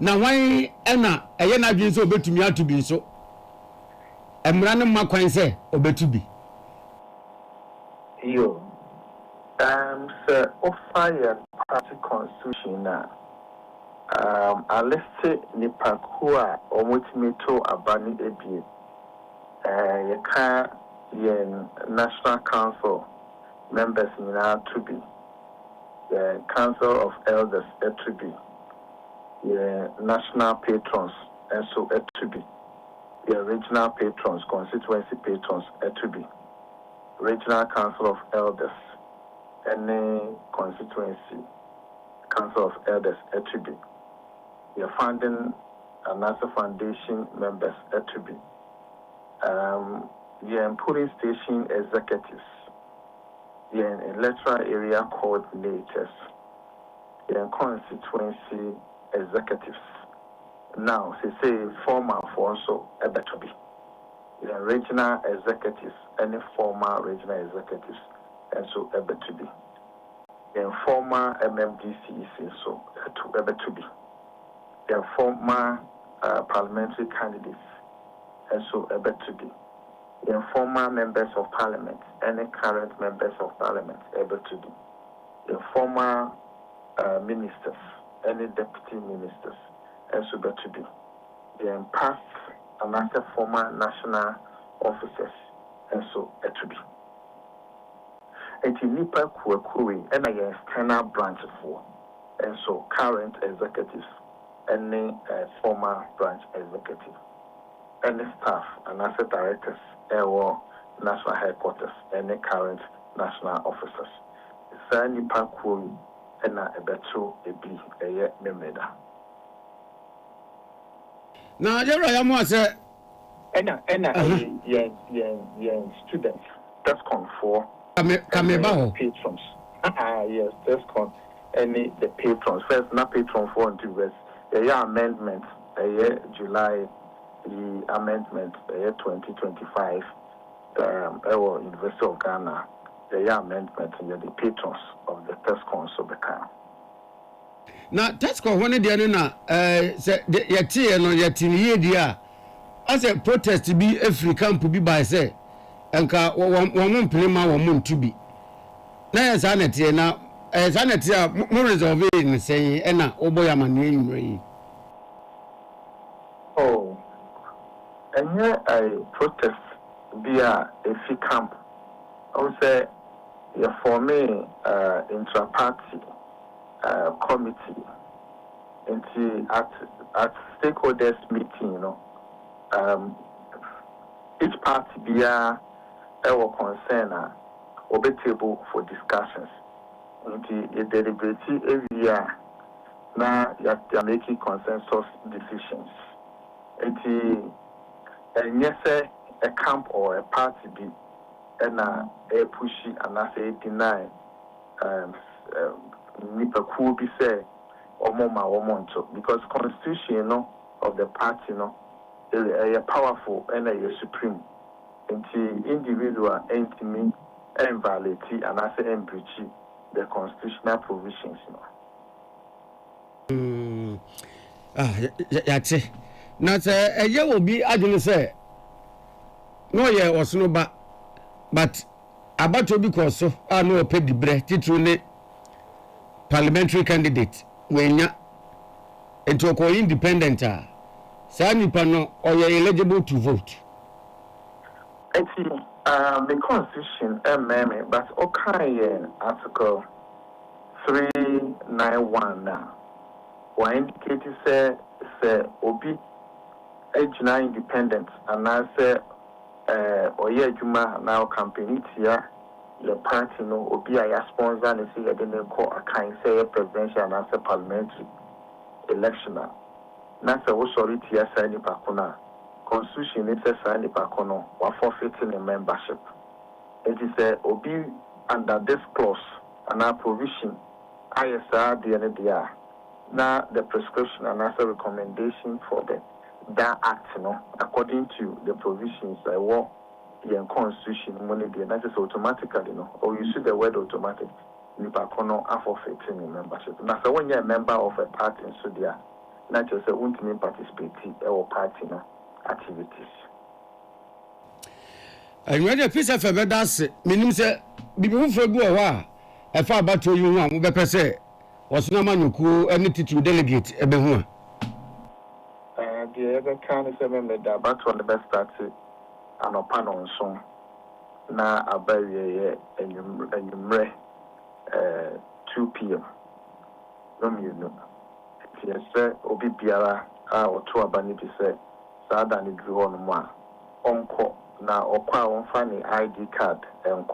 na wan ena eye na adwen so obetumi atubi so emra ne ma kwan se obetubi yo so offer party constitution na a list nipa ko a omotimeto abani ebie you can National Council members to be the Council of Elders to be the National Patrons and so to be the Regional Patrons, Constituency Patrons to be Regional Council of Elders any Constituency Council of Elders to be the Founding another Foundation members to be the polling station executives, the electoral area coordinators, the constituency executives. Now, say former for also able to be the regional executives, any former regional executives, and so able to be the former MMDCs, so able to be the former parliamentary candidates, and so able to be the former members of parliament, any current members of parliament able to be the former ministers, any deputy ministers, and so able to be the past and after former national officers, and so able to be. And in Nipa Kuakuri, and I external branch for, and so current executives, any former branch executive, any staff and asset directors, or national headquarters, any current national officers. Sa nipa kuo na ebeto ebi eye memeda. Na yero ya mo ase yen students that's con for Kameba patrons. Yes, that's con any the patrons. First na patron for until verse. Amendment July the amendment 2025 University of Ghana the amendment the patrons of the TESCON so become na TESCON when dey na say yeti no yetiniye dia as a protest bi every camp bi by say enka won mplema won ntubi na yesanete na yesanete a mo resolve ni say na oboya manu enwere oh and here a protest via a fee camp. I would say you forming intra-party committee into at stakeholders meeting, each party via our concern or be table for discussions. Into a deliberate area now you're making consensus decisions. And yes, a camp or a party be and a pushy and I say deny nipa cool be say or more because constitution of the party is a powerful and a supreme into individual entity and violate and I say and breach the constitutional provisions yate na say eye will be adwene say no ye osno ba but abato because so no pay the bre titru ne parliamentary candidate wenya into ko independent sa nipa no oye eligible to vote the constitution but okay article 391 now why indicate say obi ejina independent and I say oye juma now campaign tia the party no obi a sponsor and say they dey call Akan say presidential and say parliamentary election na say wo sorry tia say ni pakona constitution it says say ni pakono wa forfeiting a membership it is obi under this clause and our provision ISR the end now the prescription and as a recommendation for that act according to the provisions what the constitution money that is automatically or you see the word automatic nipa kono forfeiting membership now so when you're a member of a party so there not just a ultimate participate or party activities. And when a piece of a does, meaning say, people for go a far back to you, Mubeka say, was no man who could anything to delegate a behua. The other kind of 7 that back on the best party and a panel song. Now a barrier and you 2 p.m. You know. Yes, sir, Obi Biara, or 2 Abanibi say, Sadani drew on one. Uncle, now or quite funny ID card, and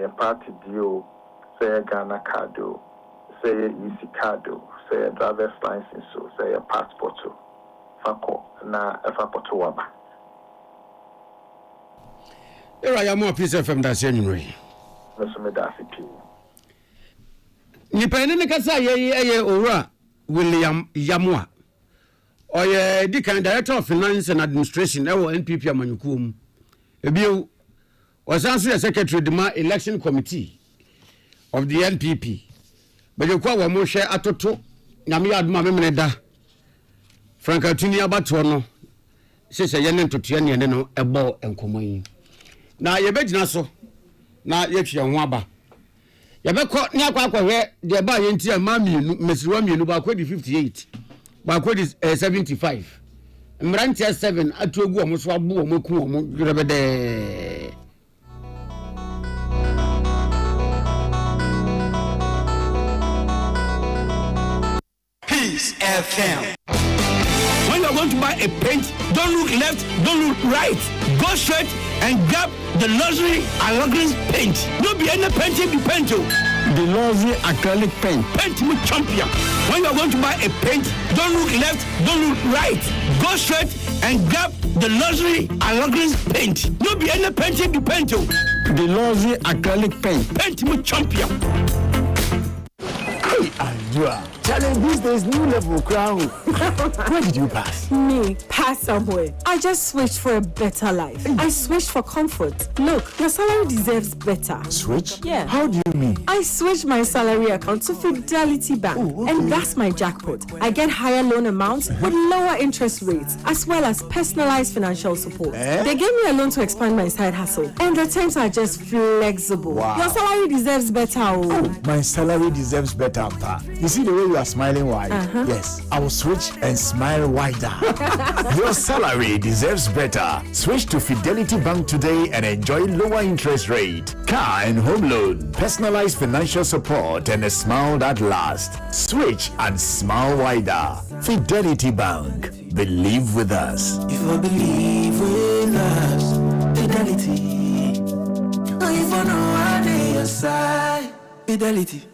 a party deal, say a Ghana card, say a EC card, say a driver's license, say a passport, Fako, na a Fapotuaba. Here I am more piece of them that's anyway. Nipende kasa ye ora William Yamwa. Oye the kind director of finance and administration e wo NPP amanyukum. Ebio was also the secretary the election committee of the NPP. But you kwa wa mo hwe atoto nyame aduma memene da. Franka tuni abato no. Sese ye ne ntoto ne no ebo enkomo yi. Na ye begina so na ye twa ho aba. Yabeko ni akwa de ba ye ntia ma mienu mesiriwa mienu ba kwa di 58 ba kwa di 75 mrantia 7 atuogu omo so abu omo ku omo rebede. Peace FM. When you are going to buy a paint, don't look left, don't look right. Go straight and grab the luxury acrylic paint. Don't be any paint if you paint. The luxury acrylic paint. Paint me champion. When you are going to buy a paint, don't look left, don't look right. Go straight and grab the luxury acrylic paint. Don't be any paint if you paint. The luxury acrylic paint. Paint me champion. Hey, Andrea. Challenge these days, new level crown. Where did you pass? Me, pass somewhere. I just switched for a better life. I switched for comfort. Look, your salary deserves better. Switch? Yeah. How do you mean? I switched my salary account to Fidelity Bank. Oh, okay. And that's my jackpot. I get higher loan amounts with lower interest rates, as well as personalized financial support. They gave me a loan to expand my side hustle. And the terms are just flexible. Wow. Your salary deserves better. Oh, my salary deserves better, Pa. You see the way you are smiling wide? Yes, I will switch and smile wider. Your salary deserves better. Switch to Fidelity Bank today and enjoy lower interest rate, car and home loan, personalized financial support, and a smile that lasts. Switch and smile wider. Fidelity Bank. Believe with us. If I believe with us, Fidelity. If I know I need your side, Fidelity.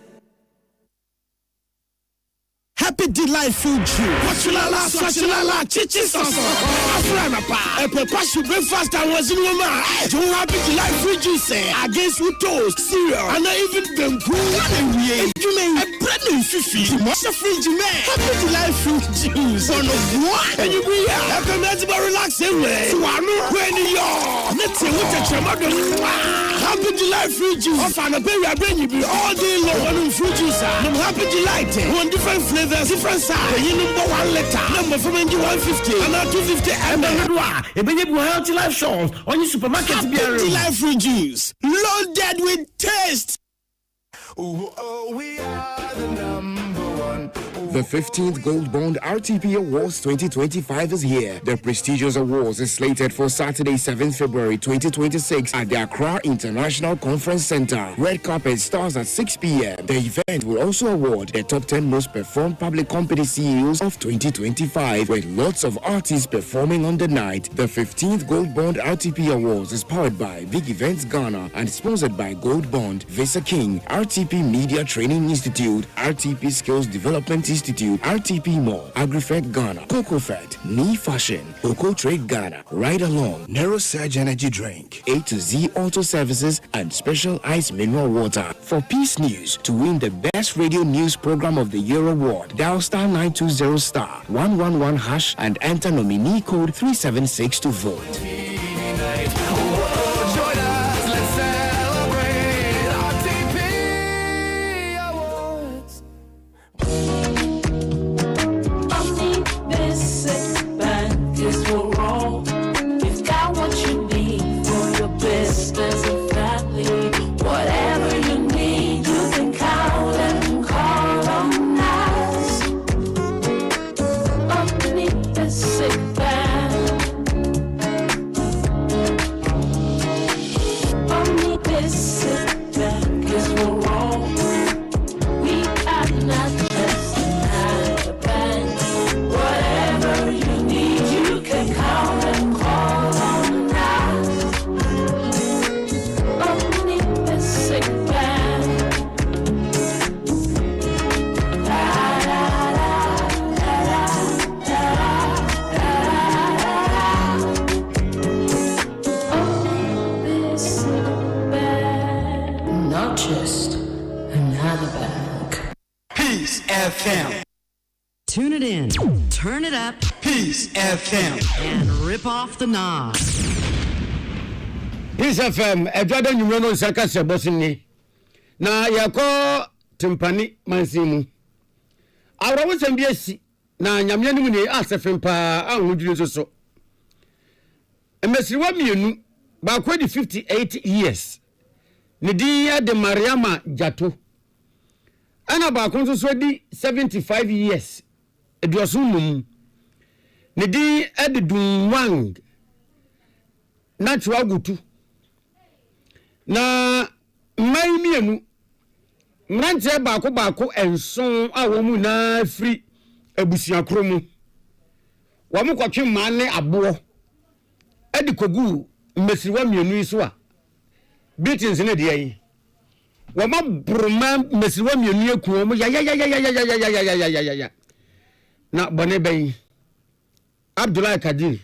Happy delight food you. Swachulala, chichi sauce. Afrana pa. Epe pass you breakfast and was in woman. Don't happy delight food juice against with toast, cereal, and even bamboo. You may a bread and fifi. What's a fridge man? Happy delight food juice. One of one. And you be here. I can let you relax away. Swanu when you're. Let's see what a chamado. Happy delight food juice. Of an berry bring you be all day long. One fruit juice. Happy delight. One different flavor. Different size. You number 1 letter. Number from 150. And now 250 ml. A baby will healthy life shows on your supermarket. Healthy life fruit juice. Loaded with taste. We are the number one. The 15th Gold Bond RTP Awards 2025 is here. The prestigious awards is slated for Saturday, 7th February 2026 at the Accra International Conference Center. Red carpet starts at 6 p.m. The event will also award the top 10 most performed public company CEOs of 2025 with lots of artists performing on the night. The 15th Gold Bond RTP Awards is powered by Big Events Ghana and sponsored by Gold Bond, Visa King, RTP Media Training Institute, RTP Skills Development Institute, RTP Mall, AgriFed Ghana, CocoFed, Knee Fashion, Coco Trade Ghana, Ride Along, Narrow Surge Energy Drink, A to Z Auto Services, and Special Ice Mineral Water. For Peace News, to win the Best Radio News Program of the Year award, dial star 920 star 111 hash and enter nominee code 376 to vote. FM. Tune it in, turn it up, Peace FM, and rip off the knob. Peace FM, Edward Nyuno Saka Sebosini. Na yako timpani mansimu. Awra wo sem biasi na nyamya nimu ne asefem pa anwudwire so. Emesiriwa mienu ba kwa di 58 years. Ne di ya de Mariama Jato. Ana ba ko so di 75 years. Eduasumum. Ne di Edudun Wang. Natural gutu. Na mai mienu mranche baako enson a wo mu na firi abusiakro mu wo mu kwatwe mane abo edi kogu mesiriwa mienu iso a beatings ne de yi wo ma broma mesiriwa mienu ekuo mu ya na bone ben Abdullahi Kadir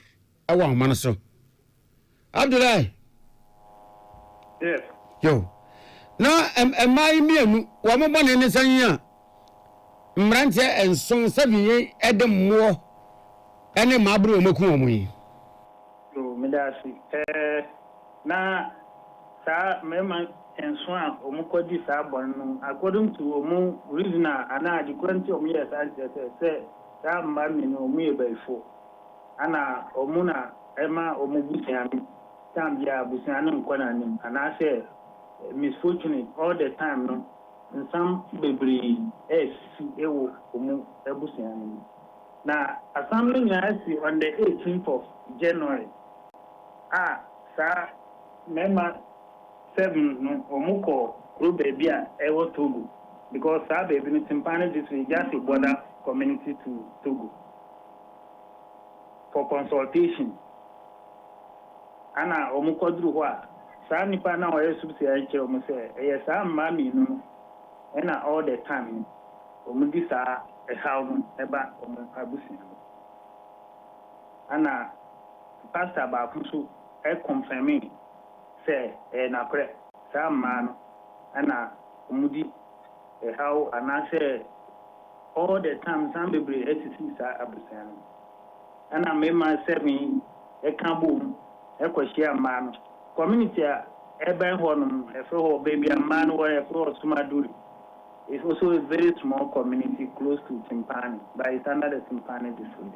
awa man so Abdullahi. Yes. Yo. Na mai mienu wo mo bone ne sanya mrante enson sabiye edemmo ene mabro maku omo yi. Yo medasi na sa mema enson a omukodi sa bon no according to omu reason ana the current omu yes say sa mba mi no omu e baifo ana omuna ema omu busiami tambia busiani nkwana nim ana say misfortunate all the time no in some baby ewo omu ebusiani na assembly nyasi on the 18th of January sa mema 7 no omuko group baby ewo Togo because sa baby no timpane this we just a border community to Togo for consultation ana omuko duru ho a sa nipa na o yesu se ya kire omu se e sa mami no na all the time omu di sa e how no eba omu abusi ana pastor ba kuso e confirming say na pre sa ma no ana omu di e how ana say all the time some people etisi sa abusi ana me ma say me e kan bo e kwashia ma no community eben honum efo baby man where efo Sumaduri. It's also a very small community close to Timpani, but it's under the Timpani district.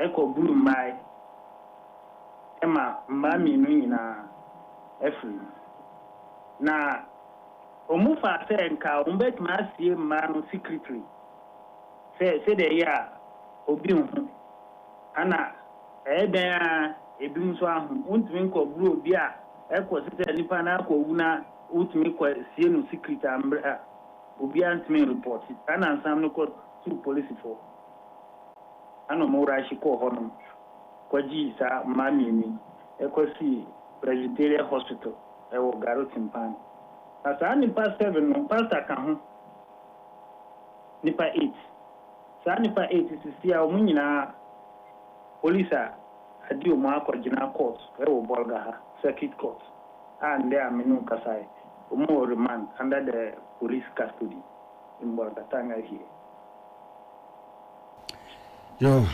Eko Blue Mai Emma Mami Nina Efri. Na Omufa say nka umbet masie man secretly. Say the year obi hu ana ebim so ahụ untumi nkọ buru obi a ekọ site nipa na akọ wuna utumi kọ sie no secret ambra obi antumi report ana nsam no kọ to police for ana mo rashi kọ hono kọ ji sa mami ni ekọ si Presbyterian Hospital ewo Garo Timpani asa nipa 7 no pastor ka ho nipa 8 sa nipa 8 sisi a omu nyina police adi o ma akogina court ewo Bolgaha circuit court and there amenu kasai omo remand under the police custody in Bolgatanga here. Yo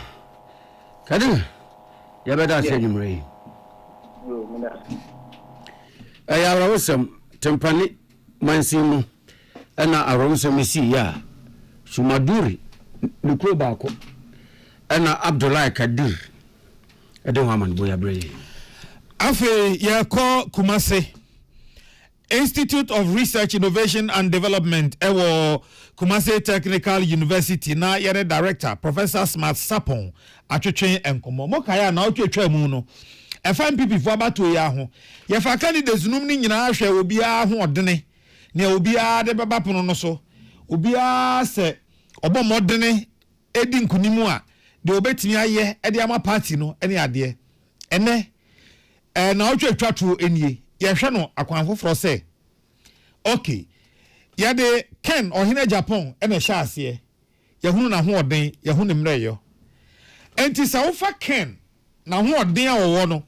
kadi ya beda se nyumre yo mina ya rawsam Timpani mansimu ana arawsam si ya Sumaduri nikro baako ana Abdullahi Kadir Edohaman boya bre. Afe yako Kumase Institute of Research, Innovation and Development ewo Kumase Technical University na yere director Professor Smart Sapon atwetwe enkomo mokaya na otwetwa mu no FNPP fo abato ya ho ye fa candidates num ni nyina ahwe obi a ho odene ne obi a de baba pono no so obi a se obomodene edi nkunimu a de obetimi aye e de ama party no ene ade ene na otwetwa to enie ye hwe no akwanfo fro se okay ya de Ken ohine Japan ene hya ase ye hunu na ho oden ye hunu mreyo enti sa wo fa Ken na ho oden a wo no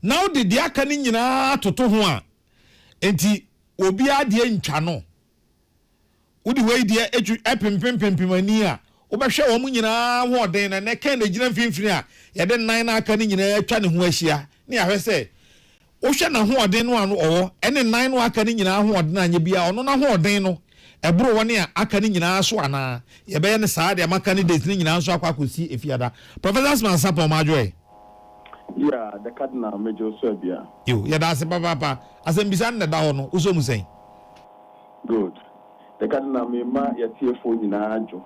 now de dia aka ni nyina toto ho a enti obi ade ntwa no wodi we dia epimpempempimani a wobɛhwɛ wɔn nyinaa ho ɔden na ne kan na gyina mfimfini a yɛde nan na aka ne nyinaa atwa ne ho ahyia ne ahwɛ sɛ wohwɛ na ho ɔden no ano ɔwɔ ɛne nan no aka ne nyinaa ho ɔden anya bia ɔno na ho ɔden no ɛboro wɔne a aka ne nyinaa so ana yɛbɛyɛ ne saa de amaka ne dates ne nyinaa so akɔ akɔsi efiada Professor Smansapa Majoy. Yeah, the cardinal major Serbia. Yo, yɛda ase papa asɛm bisa ne da hɔ no uso mu sɛn. Good. The cardinal me ma yɛtiefo nyinaa adwo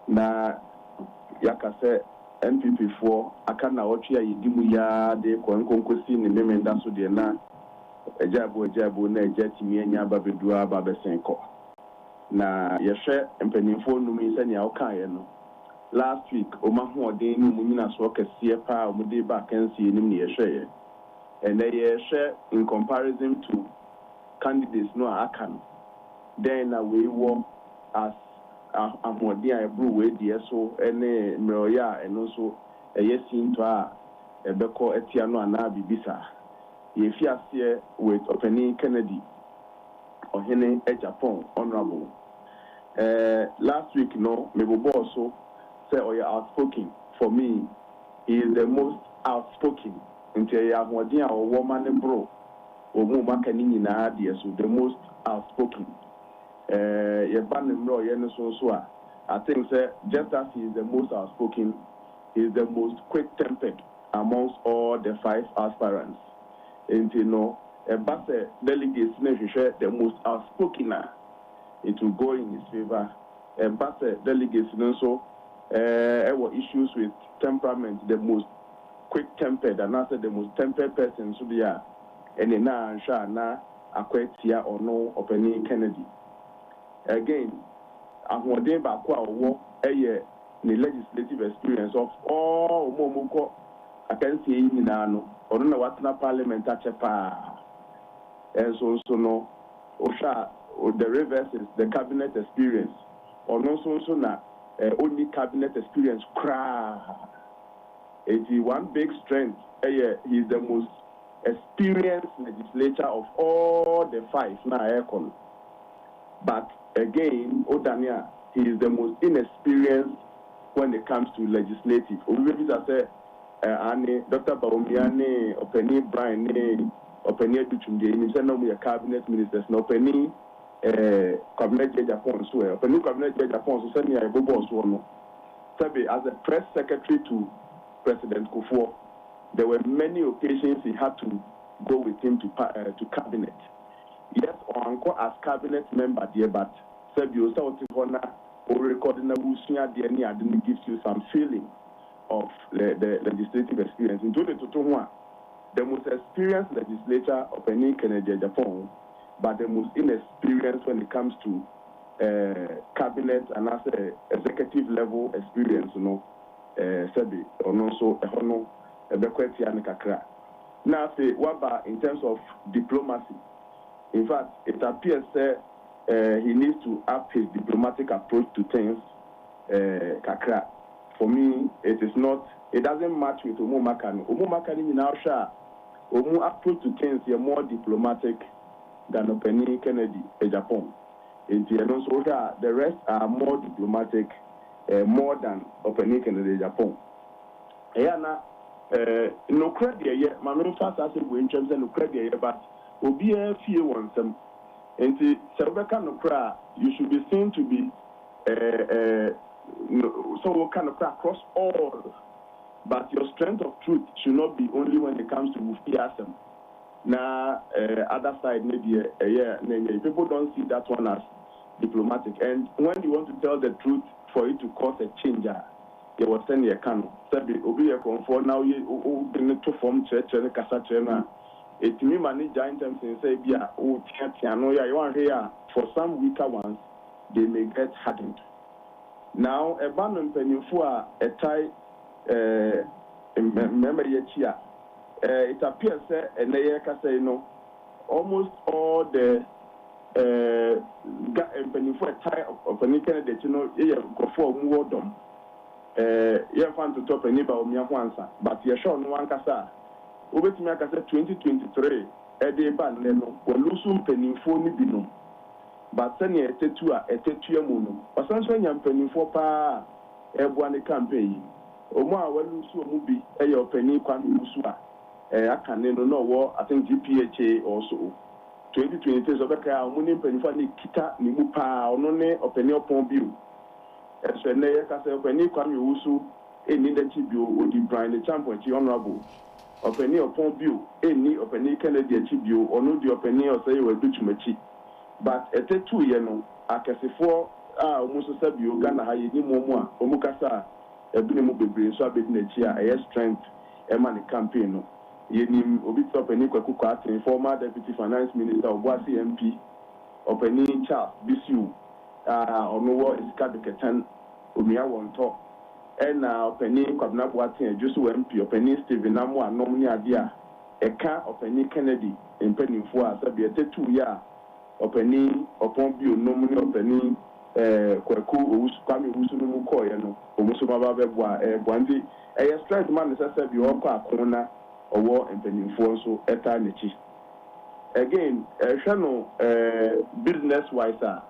na yakasɛ NPP for Akan na ɔtwe a yɛdi mu ya de kɔnkonkosi ne memenda so de na ɛgyabo na ɛgya timi anya aba bedua aba bɛsen kɔ na yɛhwɛ mpanimfo num yi sɛ nea ɔkaeɛ no last week ɔma ho ɔden no mu nyina so kɛseɛ paa ɔmde ba kansie nim ne yɛhwɛeɛ ɛnɛ yɛhwɛ in comparison to candidates no a aka no then na we wɔ as ahoɔden a ɛboro wei deɛ so ɛne mmerɛɔyɛ a ɛno nso ɛyɛ sinto a ɛbɛkɔ atia no anaa biribi saa yɛfi aseɛ with ɔpanin Kennedy ɔhene Japan honorable last week no mebobɔ so say ɔyɛ outspoken for me he is the most outspoken nti ɛyɛ ahoɔden a ɔwɔ ma ne boro ɔmu maka ne nyinaa deɛ so the most outspoken yɛba ne mmerɛ ɔyɛ no so a I think say just as he is the most outspoken he is the most quick-tempered amongst all the 5 aspirants nti no ɛba sɛ delegates na hwehwɛ the most outspoken it will go in his favor ɛba sɛ delegates no nso ɛwɔ issues with temperament the most quick-tempered and also the most tempered person so they are ɛne na anhwɛ a na akwatia ɔno ɔpanin Kennedy again ahoɔden baako a ɔwɔ ɛyɛ ne legislative experience of all ɔmɔmɔkɔ akansie yi nyinaa no ɔno na watena parliament akyɛ paa ɛnso nso no ɔhwɛ the reverse is the cabinet experience ɔno nso na only cabinet experience koraa eti one big strength ɛyɛ he is the most experienced legislator of all the 5 na ɛkɔ no but again Odania he is the most inexperienced when it comes to legislative obi say ani Dr. Bawumia ne Openi Brian ne Openi Educhumde ni say no we cabinet ministers no Openi cabinet Japan so Openi cabinet Japan so say me I bobo so no sabe as a press secretary to President Kufuor there were many occasions he had to go with him to cabinet yes or encore as cabinet member there but sabe you saw Tifona or recording a busua there ni adini gives you some feeling of the legislative experience in the most experienced legislator of any Canadian Japan but the most inexperienced when it comes to cabinet and as executive level experience sabi or also a bekweti kakra now say what in terms of diplomacy in fact it appears he needs to up his diplomatic approach to things kakra for me it doesn't match with Omo Makani now Omo approach to things are more diplomatic than Openi Kennedy Japan and also the rest are more diplomatic more than Openi Kennedy Japan no credit yet my main fast as we in terms of no credit but obi a few ones and the Sebeka no cry you should be seen to be so kind of across all but your strength of truth should not be only when it comes to Mufiasem now other side maybe people don't see that one as diplomatic and when you want to tell the truth for it to cause a change they will send you a can sabi obi e comfort now you been to form church and kasa chena it me manage in terms and say bia o tia no ya you want here for some weaker ones they may get hardened now a ban penifo a tie remember yechia it appears and they say no almost all the penifo a tie of any candidate go for wodom fan to top any ba omia kwansa but ye sure no one kasa obetimi akasa 2023 e dey ban no wo lusu mpanimfo ni binom but send a tattoo a tattoo moon, or something young penny for pa, everyone campaign. Oma well so movie, a penny quan usua. Akan no war, I think GPHA also. 2023 so beka money penny for the kita ni mu pa ono ne openi opon bill. So na ye ka say openi kwam yusu eni the chibio odi Brian the champion chi honorable. Openi opon bill eni openi Kennedy chibio ono di openi o say we dutumachi. But etetu ye no akesefo a omuso sabio Ghana ha ye ni momu a omukasa ebine mu bebre so abedi na chi a strength e man campaign no. Yenim obi openi kwaku kwatin former deputy finance minister Obuasi MP openi Charles Bisiu onowo iska beketan omia wonto ena openi kwabna Boatin Josu MP openi Stephen Amo anom ni ade a eka openi Kennedy empenifo a sabe tetu ya openi opon bi onom ni openi kwaku owusu kwame owusu no mu koye no omuso baba beboa bwandi strength man sasa bi okọ akona owo empenifo so eta nechi again no business wise a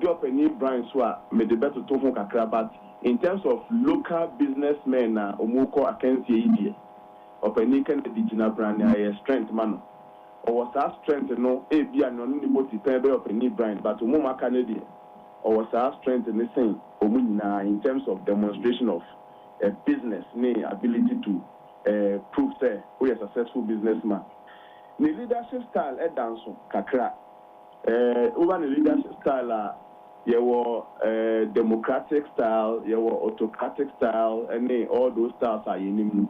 job any branch so me the better to fun kakra but in terms of local businessmen na omuko akansi idie openi Kennedy gina brand na strength man or was that strength no e bia no ni boti pen be openi brand but omuma Kennedy or was that strength in the same omuna in terms of demonstration of a business ne ability to prove say we are successful businessman. The leadership style dance kakra. Over the leadership style, you were democratic style, you were autocratic style, and all those styles are in.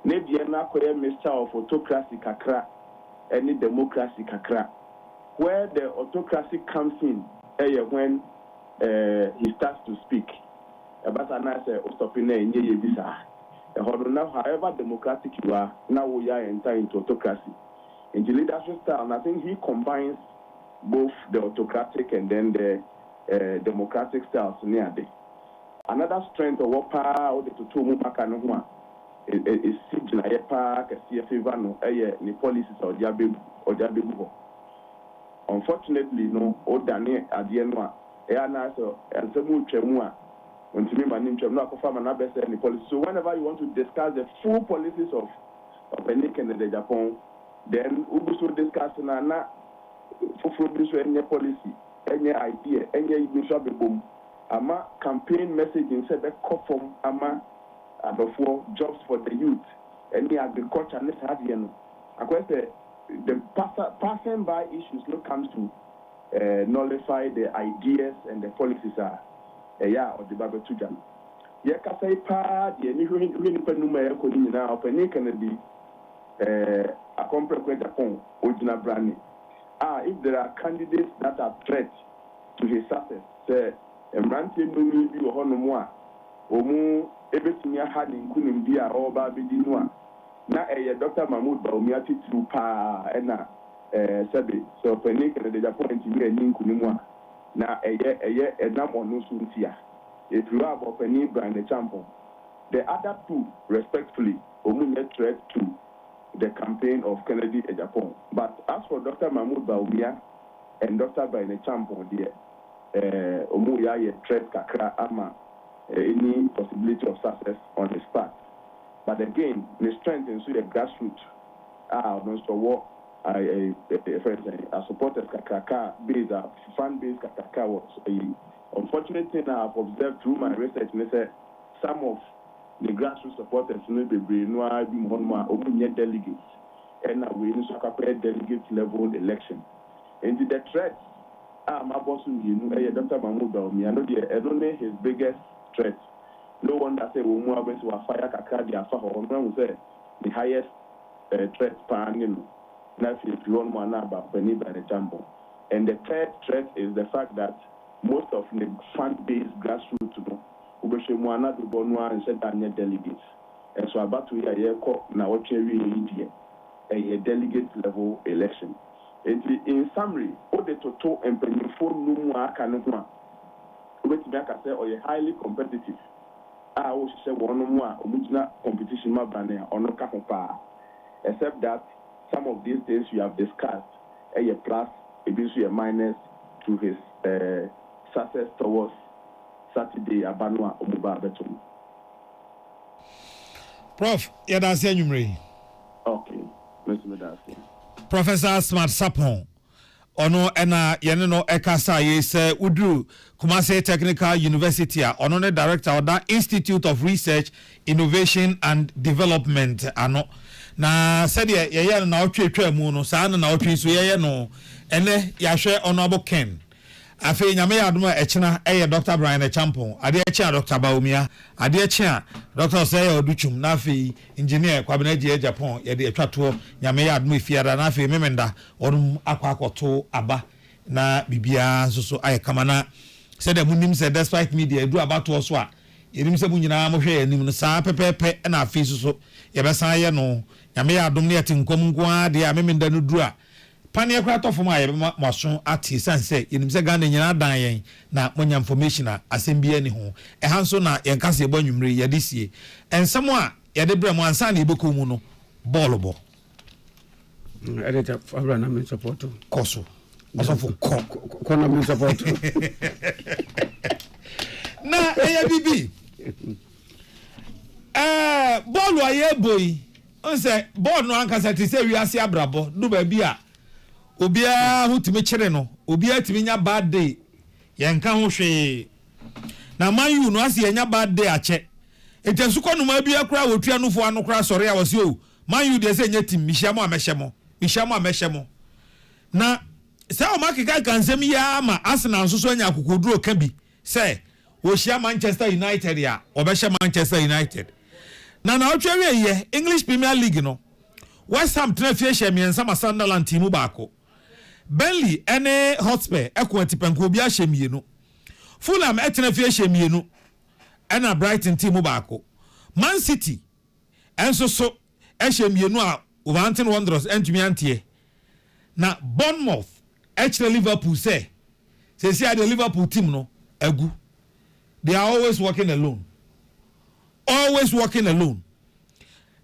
Maybe na koye mixture of autocracy kakra, any democracy kakra. Where the autocracy comes in, when he starts to speak. But I say, stopping there in visa. However democratic you are, now we are entering into autocracy. In the leadership style, and I think he combines both the autocratic and then the democratic styles near there. Another strength of what power or the tutu mupaka is siege na yepa kasi favor no ni policies or diabebu. Unfortunately, no o dane adie no a na so ensemu twemu a ontimi manim twemu no akofa ma na bese ni policy. So whenever you want to discuss the full policies of any Canada Japan, then we should discuss na for any policy, any idea, any initial boom. Ama campaign message instead of call from ama before jobs for the youth, any agriculture and this hard. I question the passing by issues no comes to nullify the ideas and the policies are or the Bible to them. Yakasai pa the new penuma ko ni na openi Kennedy a complex Japan original branding. If there are candidates that are threats to his success, say Mranti no bi wo hono mu a omu ebetumi aha ni nkunim bi a oba bedi no a na Dr. Mahmoud Baomi atitru pa na sebe so openi Kennedy Japan TV ni nkunim a na enam onu so ntia if you have openi brand champion. The other two, respectfully, omu threat to the campaign of Kennedy in Japan. But as for Dr. Mahmoud Baumia and Dr. Baine Champo, Omuya ye threat kakra ama any possibility of success on his part. But again, the strength in the grassroots a supporters kakaka base, a fan base kakaka was a unfortunate thing I have observed through my research. Some of the grassroots supporters no be no be more open delegates and we also prepare delegate level election. And the threat my boss Dr. Mahmoud Baomi, I know his biggest threat. No one that say we move to a fire kakadi afa or no say the highest threat pan now if you want one about Benny by the Jambo. And the third threat is the fact that most of the fan-based grassroots Ubeshimwana do Bonwa and said Daniel delegates. And so about to hear now a delegate level election. And in summary, all the total and penifo numwa kanuma which make us say or highly competitive. I also say one more original competition mabane or no kakopa. Except that some of these things we have discussed, a plus, a minus, to his success towards Saturday Abanua Omuba Betum. Prof, yadasi enyumre. Okay, Mr. Medasi. Professor Smart Sapon. Ono ena yene no ekasa ye se udru Kumasi Technical University ono ne director of that Institute of Research, Innovation and Development ano na said ye na otwetwa mu no sa na otwe so ye no ene yahwe honorable Ken afi nyame yadoma echina eye Dr. Brian Champon ade echia Dr. Baumia ade echia Dr. Seye Oduchum na afi engineer Kwabena Gie Japan ye de etwato nyame yadoma fiara na afi memenda onum akwakoto aba na bibia so aye kamana said the munim said despite media do about to so a yenim se bunyina mo hwe yanim no saa pepepe na afi so ye besan ye no nyame yadom ne yetinkom nko ade a memenda no duru a pane akra to fom a ye maso ati sanse yenim se Ghana nyina dan yen na monya information a asem ani ho e hanso na yen kase ebo nwumre ye desie ensem a ye de brem ansa na ebeko mu no ball bo editor Fabra na men support koso osofo ko na men support na eya bibi ball aye boy on say ball no ankasa ti say wi ase abrabo do ba bi a obia hutimi kire no obia timi nya bad day yenka ho hwe na man you no ase nya bad day ache etensu ko no ma bia kura wotua no fo ano kura sori a wose o man you dey say nya tim mihyiamo amehyiamo na sa o makika kansem ya ma Arsenal nso so nya akokoduro ka bi say wo hia Manchester United ya obehye Manchester United na otwewe ye English Premier League no West Ham trafie hye miensa ma Sunderland team baako Burnley ene Hotspur ekwantipanko obi ahye mienu Fulham etrafie hye mienu ena Brighton team baako Man City enso so ehye mienu a Wolverhampton Wanderers entumi antie na Bournemouth echre Liverpool say the Liverpool team no egu they are always working alone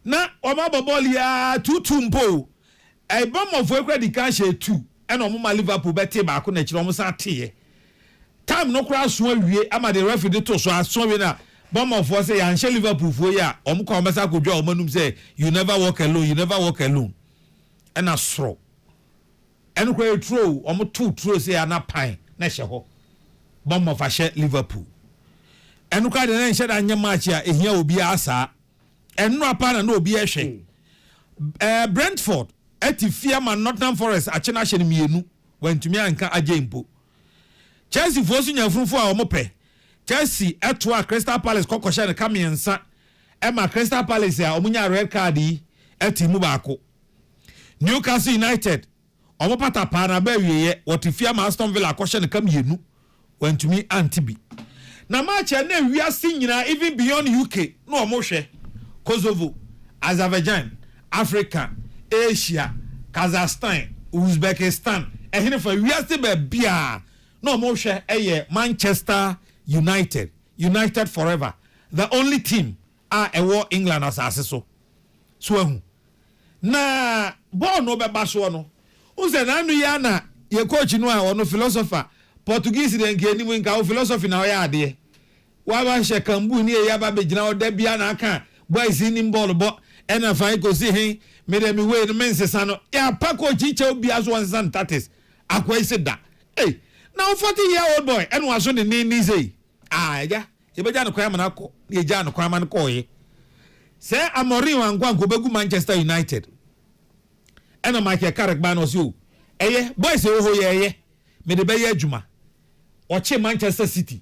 na oma boboli ya 2-2 mpo e Bournemouth ekwa di kan she 2 ena omuma Liverpool beti baako na kire omusa tie time no kra so awie ama the referee de to so aso we na Bournemouth for say yan she Liverpool fo ya omko omesa kodwa omanum say you never walk alone ena soro enu kwa throw omo throw say ana pan na hye ho Bournemouth a she Liverpool enu kwa de na hye da nya match a ehia obi asa enu apa na obi ehwe Brentford etifia man Nottingham Forest achena hye mienu wantumi anka agempo Chelsea fosu nya frufo a omope Chelsea eto a Crystal Palace kokoshe ne kamiensa ema Crystal Palace a omunya red card yi etimu baako Newcastle United omopata pa na ba wiye wotifia ma Aston Villa kokoshe ne kamienu wantumi antibi na match na wiase nyina even beyond UK no omohwe Kosovo, Azerbaijan, Africa, Asia, Kazakhstan, Uzbekistan. Ehine for wiase be bia no mo hwe Manchester United forever. The only team a war England as aseso. So ehu. Na ball no be baso no. Unse na anu ya na ye coach no a ono philosopher Portuguese de nke animu nka philosophy na o ya ade. Wa ba hye kambu ni ya ba be gina o da bia na aka boys in ball bo ena fa ko si hin me dem we no mensesa no ya pa ko chiche obi aso one san tatis akwa ise da now 40-year-old boy enu aso ne ni sei ja ye beja no kwa na ko ye ja no kwa man ko ye se Amorim wankwa ko begu Manchester United ena Michael Carrick ba no so boys e ho ye me de be ye adwuma o che Manchester City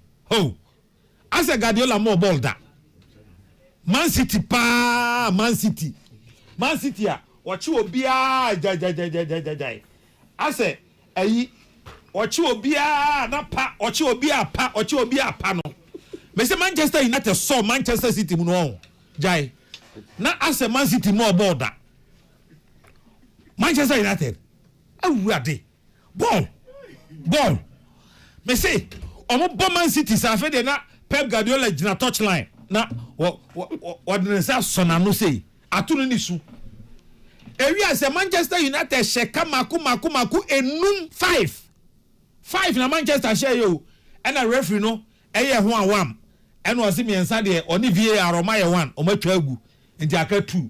asa Guardiola more ball da Man City a wachi obia jai ase wachi obia na pa wachi obia pa no me say Manchester United saw Manchester City mu no jai na ase Man City more border Manchester United awurade ball me say omo bomb Man City sa fe de na Pep Guardiola gina touchline na ordinance sona no say atunu ni su ewi as Manchester United sheka maku enum 5 5 na Manchester share yo and a referee no eye ho awam and was me ensa de oni VAR ma ye 1 o matwa agu nti aka 2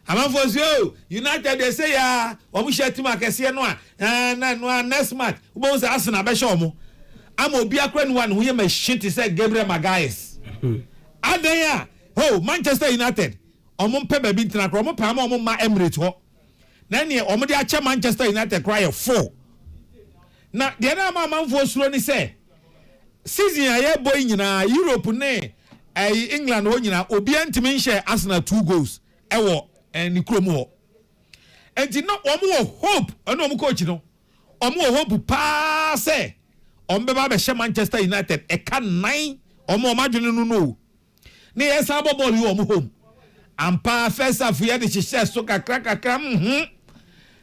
amanfo so United they say ya o mu share team akese no a next match wo say Arsenal be share omo ama obi akra no one ho ye machine to say Gabriel Magalhaes adaya Manchester United omo mpe ba bi ntina kro omo pa ma omo ma Emirates ho na ne omo de acha Manchester United cry 4 na de na ma manfo suro ni say season aye boy nyina Europe ne England ho nyina obi antimi nhye Arsenal 2 goals ewo ni krom ho enti no omo hope ana omo coach no omo hope pa say ombe ba be Manchester United e ka 9 omo madwene no ne yesa bobol yo omo home ampa first half ye de hye so kakra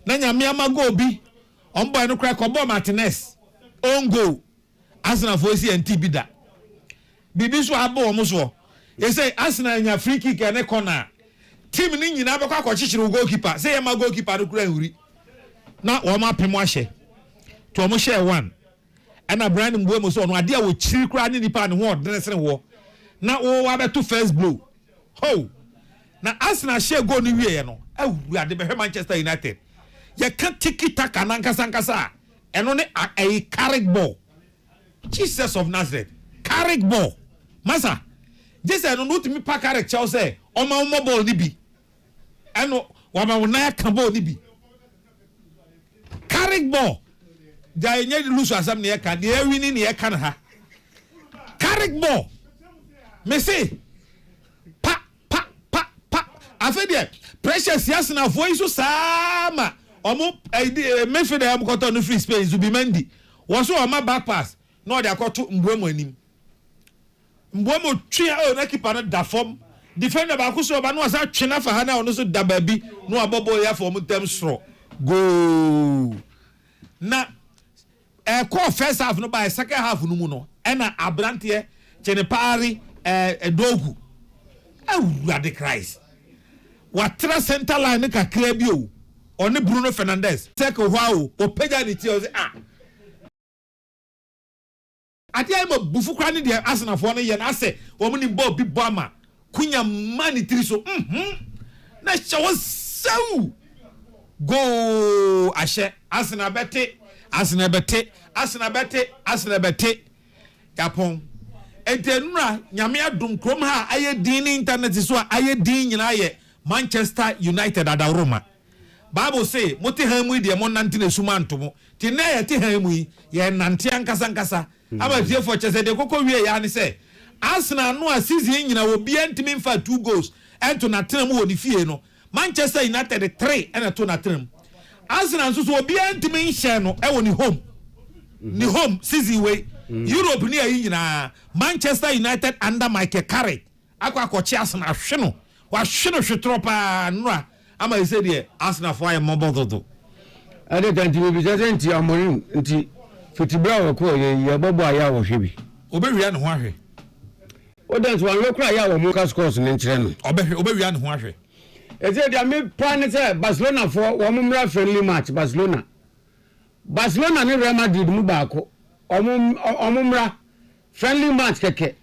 na nyame amago obi ombo no crack obo Martinez on goal Arsenal for CNT bida bibi so abo omo so you say Arsenal nya free kick e corner team ni nyina be kwa chichiri goalkeeper say yema goalkeeper no kura nhuri na o ma pemo ahye to omo share 1 ana Brian Mbuemo so no ade a wo chiri kura ni nipa ne ho den sene wo na wo wa beto first blow na Arsenal share goal ni wie no awuru ade be Manchester United ya kan tiki taka nankasa eno ne a carrick ball Jesus of Nazareth carrick ball masa Jesus no to me pa carrick Chelsea o ma ball ni bi eno wa ma na kan ball ni bi carrick ball da enye lose asam ne kan de winning ne kan ha carrick ball me say pa afede precious Arsenal voice so sama omo Mayfield am koto no free space Zubimendi was so ma back pass no dey akoto Mbuemo anim Mbuemo twa na keeper no da form defender ba ko so ba no asa twena fa ha na ono so da ba bi no abobo ya for mutem sro go na call first half no by second half no mu no na abrante chene pari dogu awurade Christ watra center line ka kra bi o oni Bruno Fernandes take ho o pega ni ti o say ati ay mo bufu kwa ni de Arsenal fo no ye na say o mu ni ball bi bama kunya mani tri so na chawo sau go ashe Arsenal bete Japon entenura nyame adum krom ha aye din internet so aye din nyina ye Manchester United adawroma Bible say moti hamu de mo nante na suma ntomo ti na ye ti hamu ye nante ankasa aba tie for chese de kokko wie ya ne say Arsenal no a season nyina wo bia ntimi mfa 2 goals ento na tenam wo ni fie no Manchester United 3 ena to na tenam Arsenal so bia ntimi nhye no e wo ni home ni home season way Europe ni ayi nyina Manchester United under Michael Carrick akwakochi Arsenal hwe no wa hwe no hwetropa nura ama ise de Arsenal for ay mobododo ade tanti bi se nti amorin nti fitibra wo ko ye bobo aya wo hwe bi obewia ne ho ahwe o dance wan lokra aya wo muka scores ne nkire no obewia ne ho ahwe eze dia me plan say Barcelona for wo mumra friendly match Barcelona ni Real Madrid mu baako omumra friendly match keke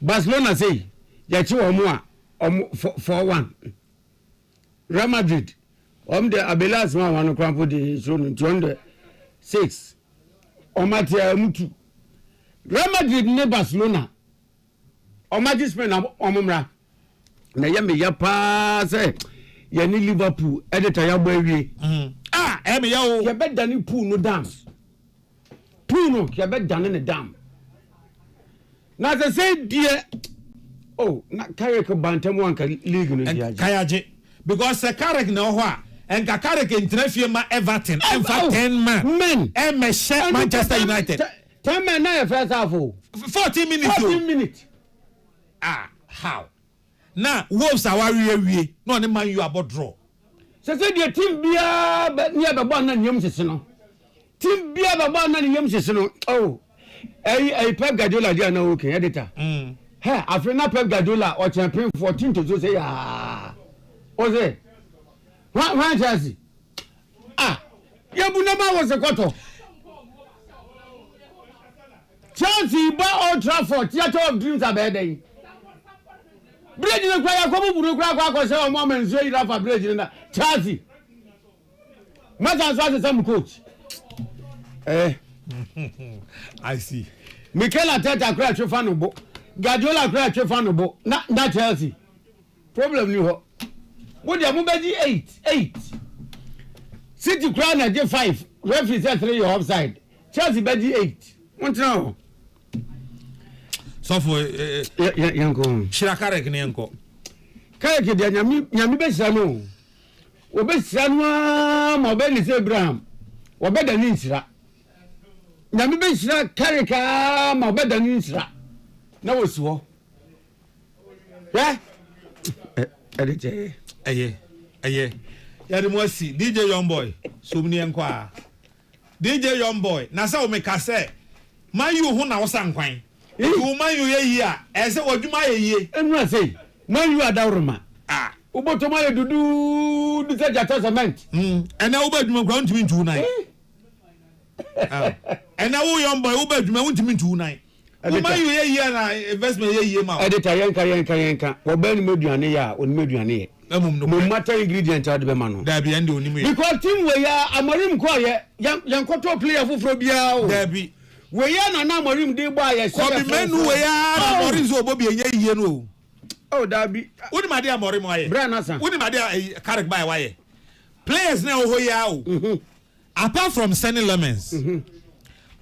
Barcelona say ya chi wo mu a 4-1 Real Madrid de abelas ma wan krampo de so no 26 omatia mutu Real Madrid ne Barcelona omati Spain omumra na ya me ya pa say ya ni Liverpool editor ya bo awie me ya o ya be dani pool no dance pool no ya be dani ne dam na say die na Carrick bantam wan ka league no dia kayaje because Carrick na ho a enka Carrick entrefie ma Everton enfa 10 men me share Manchester United 10 men na first half 14 minutes how na Wolves awie no ne Man U about draw say the team bia near the ball na nyem sese no team bia the ball na nyem sese no Pep Guardiola dia na okay editor Afrina Pep Guardiola or champion 14 to so say say one Chelsea ya bu na ma was a quarter Chelsea ba Old Trafford theatre of dreams abede bridge no kwa yakobu buru kwa se o mo menzo yi rafa bridge na Chelsea mata so some coach I see Mikel Arteta kra twa no bo Guardiola kra twa no bo na Chelsea problem ni ho wo dia mo beji 8 City kra na je 5 referee say 3 your offside Chelsea beji 8 want now so for yanko shirakare kene yanko kare ke dia nyami be sira no wo be sira no mo be ni say Abraham wo be da ni sira nyami be sira kare ka mo be da ni sira na wo si ho edite eye yare mo si DJ Young Boy sumni enko a DJ Young Boy na sa o me ka say man you hu na wo san kwan you man you ye a e say odwuma ye ye enu say man you adawroma uboto ma ye dudu di se jata cement ena wo badwuma kwa ntimi ntu nai ena wo Young Boy wo badwuma ntimi ntu nai man you ye ye na investment ye ye ma edita yenka wo ba ni meduane ya oni meduane ye no matter ingredient ad be ma no da bi ende oni mu because team we ya amorim ko ye yankoto player fufuro bia o da bi we ya na amorim de gba ye ko bi menu we ya na amorim so obobi enye yiye no oh da bi woni ma de amorim waye bra na san woni ma de Carrick by waye players na ho ya o apart from sending lemons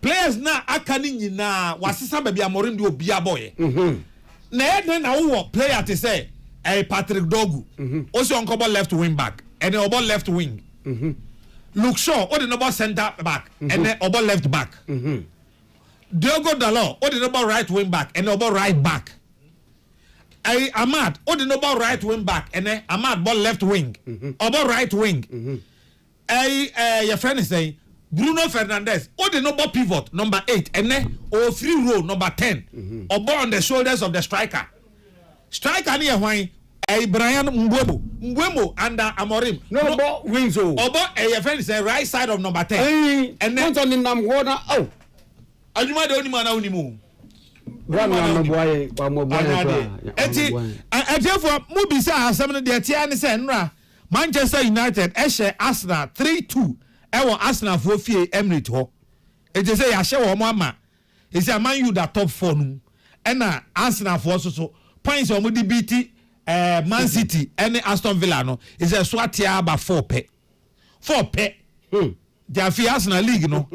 players na aka ni nyina wasesa ba bi amorim de obi aboye na eden na wo player te say Patrick Dogu also on cover left wing back and then about left wing Luke Shaw or the number center back and then about left back Diogo Dalot or the number right wing back and then about right back Ahmad or the number right wing back and then Ahmad about left wing about right wing your friend is saying Bruno Fernandes or the number pivot number 8 and then or free row number 10 about on the shoulders of the striker ni ehwan Brian Mbwemo under Amorim no bo wings o obo your friend say right side of number 10 and then on the nam na oh adwuma de onima na onimu no boy kwa mo boy etiefo mu bi say asem no de tia ne say nra Manchester United ehye Arsenal 3-2 ewo Arsenal fo fie Emirates ho eti say ya hye wo mo ama esi Man U da top 4 nu ena Arsenal fo so points on the BT Man City and Aston Villa no is a swatia about 4 pe. Jafi Arsenal league no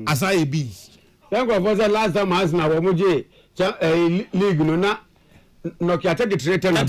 as I be. Thank you for the last time Arsenal wo muje league no na no ki ate the trade na